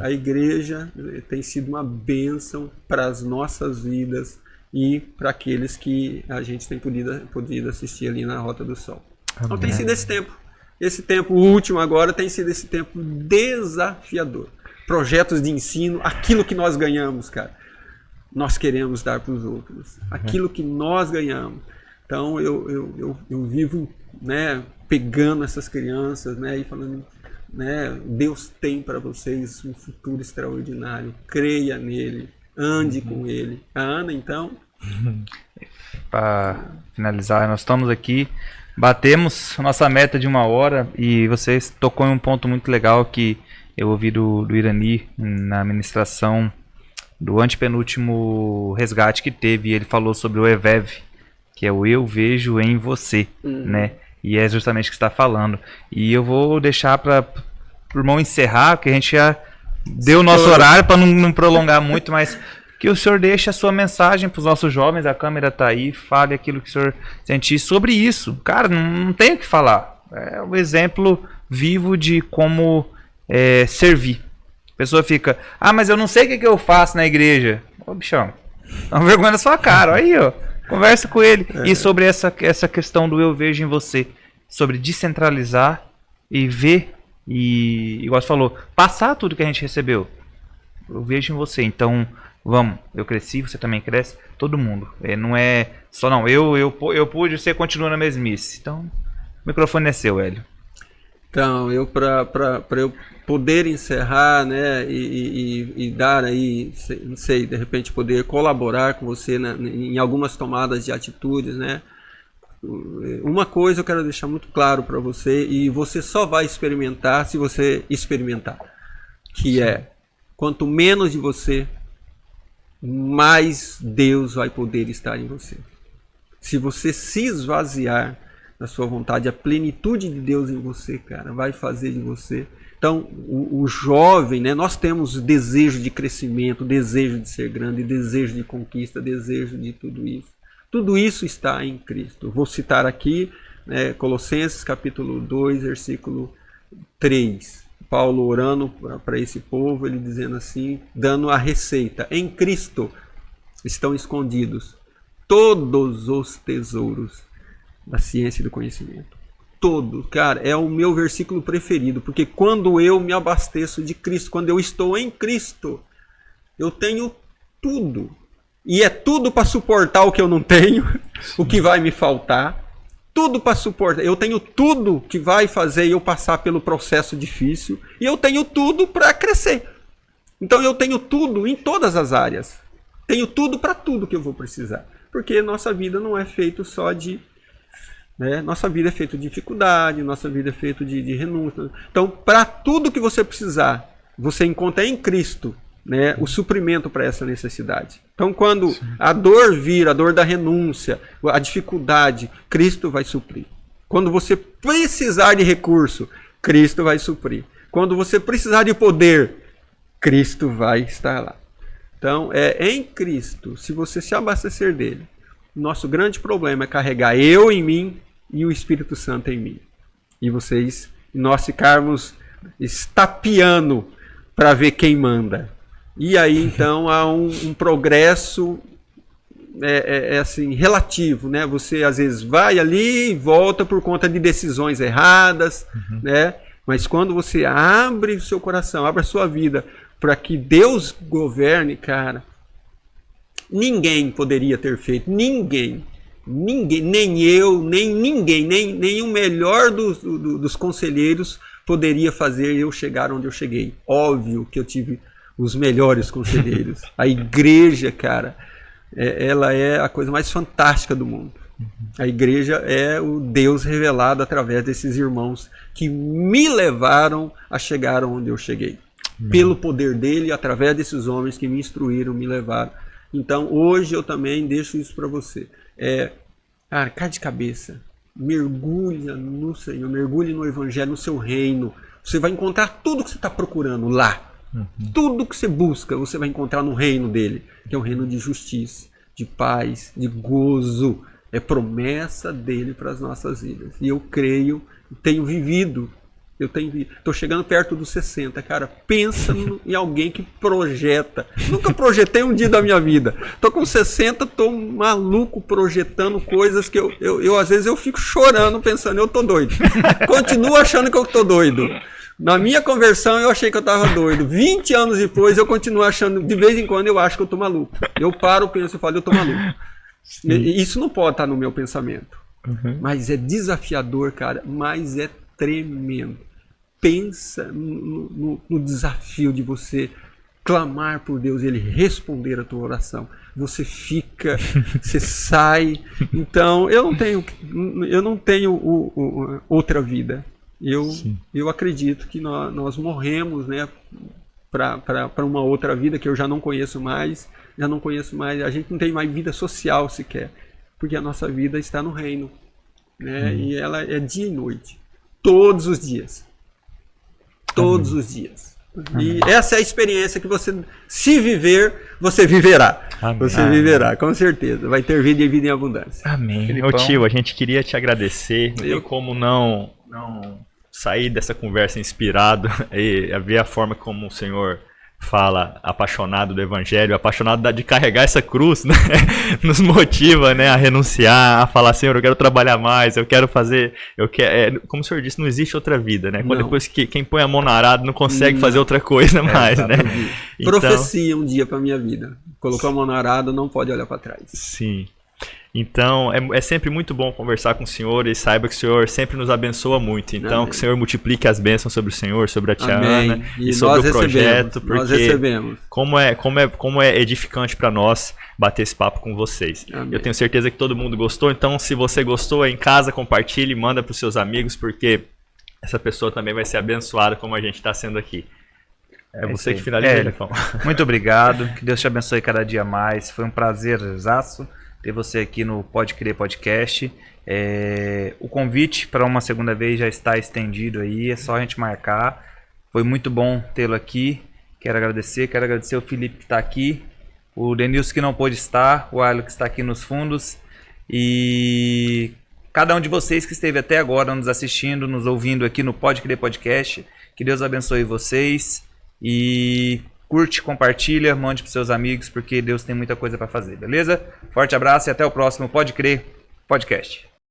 A igreja tem sido uma bênção para as nossas vidas e para aqueles que a gente tem podido assistir ali na Rota do Sol. Amém. Então tem sido esse tempo. Esse tempo último agora tem sido esse tempo desafiador. Projetos de ensino, aquilo que nós ganhamos, cara, nós queremos dar para os outros. Aquilo que nós ganhamos. Então eu vivo, né, pegando essas crianças, né, e falando, né, Deus tem para vocês um futuro extraordinário. Creia nele, ande com ele. A Ana, então. Para finalizar, nós estamos aqui. Batemos a nossa meta de 1 hora e você tocou em um ponto muito legal que eu ouvi do Irani na ministração do antepenúltimo resgate que teve. Ele falou sobre o EVEV, que é o Eu Vejo em Você, né? E é justamente o que você está falando. E eu vou deixar para o irmão encerrar, porque a gente já deu o nosso horário para não prolongar muito, mas que o senhor deixe a sua mensagem para os nossos jovens, a câmera está aí, fale aquilo que o senhor sentir sobre isso. Cara, não tem o que falar. É um exemplo vivo de como servir. A pessoa fica, mas eu não sei o que eu faço na igreja. Ô, bichão, dá uma vergonha na sua cara, olha aí, ó. Conversa com ele. E sobre essa questão do eu vejo em você, sobre descentralizar e ver, e igual você falou, passar tudo que a gente recebeu. Eu vejo em você, então vamos, eu cresci, você também cresce, todo mundo. Não é só não, eu pude, você continua na mesmice. Então, o microfone é seu, Hélio. Então, para eu poder encerrar, né, e dar aí, não sei, de repente poder colaborar com você em algumas tomadas de atitudes, né? Uma coisa eu quero deixar muito claro para você, e você só vai experimentar se você experimentar, que é, quanto menos de você, mais Deus vai poder estar em você. Se você se esvaziar da sua vontade, a plenitude de Deus em você, cara, vai fazer de você. Então, o jovem, né, nós temos desejo de crescimento, desejo de ser grande, desejo de conquista, desejo de tudo isso. Tudo isso está em Cristo. Vou citar aqui, né, Colossenses capítulo 2, versículo 3. Paulo orando para esse povo, ele dizendo assim, dando a receita. Em Cristo estão escondidos todos os tesouros da ciência e do conhecimento. Todos, cara, é o meu versículo preferido, porque quando eu me abasteço de Cristo, quando eu estou em Cristo, eu tenho tudo. E é tudo para suportar o que eu não tenho, o que vai me faltar, tudo para suportar. Eu tenho tudo que vai fazer eu passar pelo processo difícil, e eu tenho tudo para crescer. Então eu tenho tudo em todas as áreas. Tenho tudo para tudo que eu vou precisar. Porque nossa vida não é feita só de... né? Nossa vida é feita de dificuldade, nossa vida é feita de renúncia. Então, para tudo que você precisar, você encontra em Cristo, né, o suprimento para essa necessidade. Então, quando a dor vir, a dor da renúncia, a dificuldade, Cristo vai suprir. Quando você precisar de recurso, Cristo vai suprir. Quando você precisar de poder, Cristo vai estar lá. Então, é em Cristo, se você se abastecer dele. Nosso grande problema é carregar eu em mim e o Espírito Santo em mim. E nós ficarmos estapeando para ver quem manda. E aí, então, há um progresso assim, relativo, né? Você, às vezes, vai ali e volta por conta de decisões erradas, né? Mas quando você abre o seu coração, abre a sua vida para que Deus governe, cara, ninguém poderia ter feito, ninguém, nem eu, nem ninguém, nem o melhor dos conselheiros poderia fazer eu chegar onde eu cheguei. Óbvio que eu tive os melhores conselheiros. A igreja, cara, ela é a coisa mais fantástica do mundo. A igreja é o Deus revelado através desses irmãos que me levaram a chegar onde eu cheguei. Pelo poder dele, através desses homens que me instruíram, me levaram. Então, hoje eu também deixo isso para você. Cara, cai de cabeça. Mergulha no Senhor, mergulhe no Evangelho, no seu reino. Você vai encontrar tudo que você está procurando lá. Tudo que você busca, você vai encontrar no reino dele, que é um reino de justiça, de paz, de gozo. É promessa dele para as nossas vidas. E eu creio, tenho vivido. Estou chegando perto dos 60, cara. Pensa em alguém que projeta. Nunca projetei um dia da minha vida. Estou com 60, estou maluco projetando coisas que eu às vezes eu fico chorando pensando, eu estou doido. Continuo achando que eu estou doido. Na minha conversão eu achei que eu estava doido. 20 anos depois eu continuo achando, de vez em quando eu acho que eu estou maluco. Eu paro, penso e falo, eu estou maluco. Isso não pode estar no meu pensamento. Mas é desafiador, cara. Mas é tremendo. Pensa no desafio de você clamar por Deus e Ele responder a tua oração. Você fica, você sai. Então, eu não tenho outra vida. Eu acredito que nós morremos, né, para uma outra vida que eu já não conheço mais. A gente não tem mais vida social sequer, porque a nossa vida está no reino, né? E ela é dia e noite, todos os dias. Todos os dias. E essa é a experiência que você, se viver, você viverá. Você viverá, com certeza. Vai ter vida e vida em abundância. Amém. Ô tio, a gente queria te agradecer. Não tem como não sair dessa conversa inspirado e ver a forma como o Senhor fala, apaixonado do Evangelho, apaixonado de carregar essa cruz, né? Nos motiva, né, a renunciar, a falar, Senhor, eu quero trabalhar mais, eu quero fazer, como o Senhor disse, não existe outra vida, né? Quando depois que quem põe a mão no arado não consegue fazer outra coisa mais, né? Então, profecia um dia para minha vida. Colocou a mão no arado, não pode olhar para trás. Sim. Então, é sempre muito bom conversar com o Senhor e saiba que o Senhor sempre nos abençoa muito. Então, Amém. que o Senhor multiplique as bênçãos sobre o Senhor, sobre a tia Amém. Ana e sobre o projeto, porque nós recebemos. Como é edificante para nós bater esse papo com vocês. Amém. Eu tenho certeza que todo mundo gostou, então se você gostou, em casa, compartilhe, manda para os seus amigos, porque essa pessoa também vai ser abençoada como a gente está sendo aqui. É você que finaliza, Elefão. Muito obrigado, que Deus te abençoe cada dia mais, foi um prazerzaço ter você aqui no Pode Crer Podcast. O convite para uma segunda vez já está estendido aí, é só a gente marcar. Foi muito bom tê-lo aqui. Quero agradecer o Felipe que está aqui, o Denilson que não pôde estar, o Arlo que está aqui nos fundos e cada um de vocês que esteve até agora nos assistindo, nos ouvindo aqui no Pode Crer Podcast. Que Deus abençoe vocês e curte, compartilha, mande para seus amigos, porque Deus tem muita coisa para fazer, beleza? Forte abraço e até o próximo Pode Crer Podcast.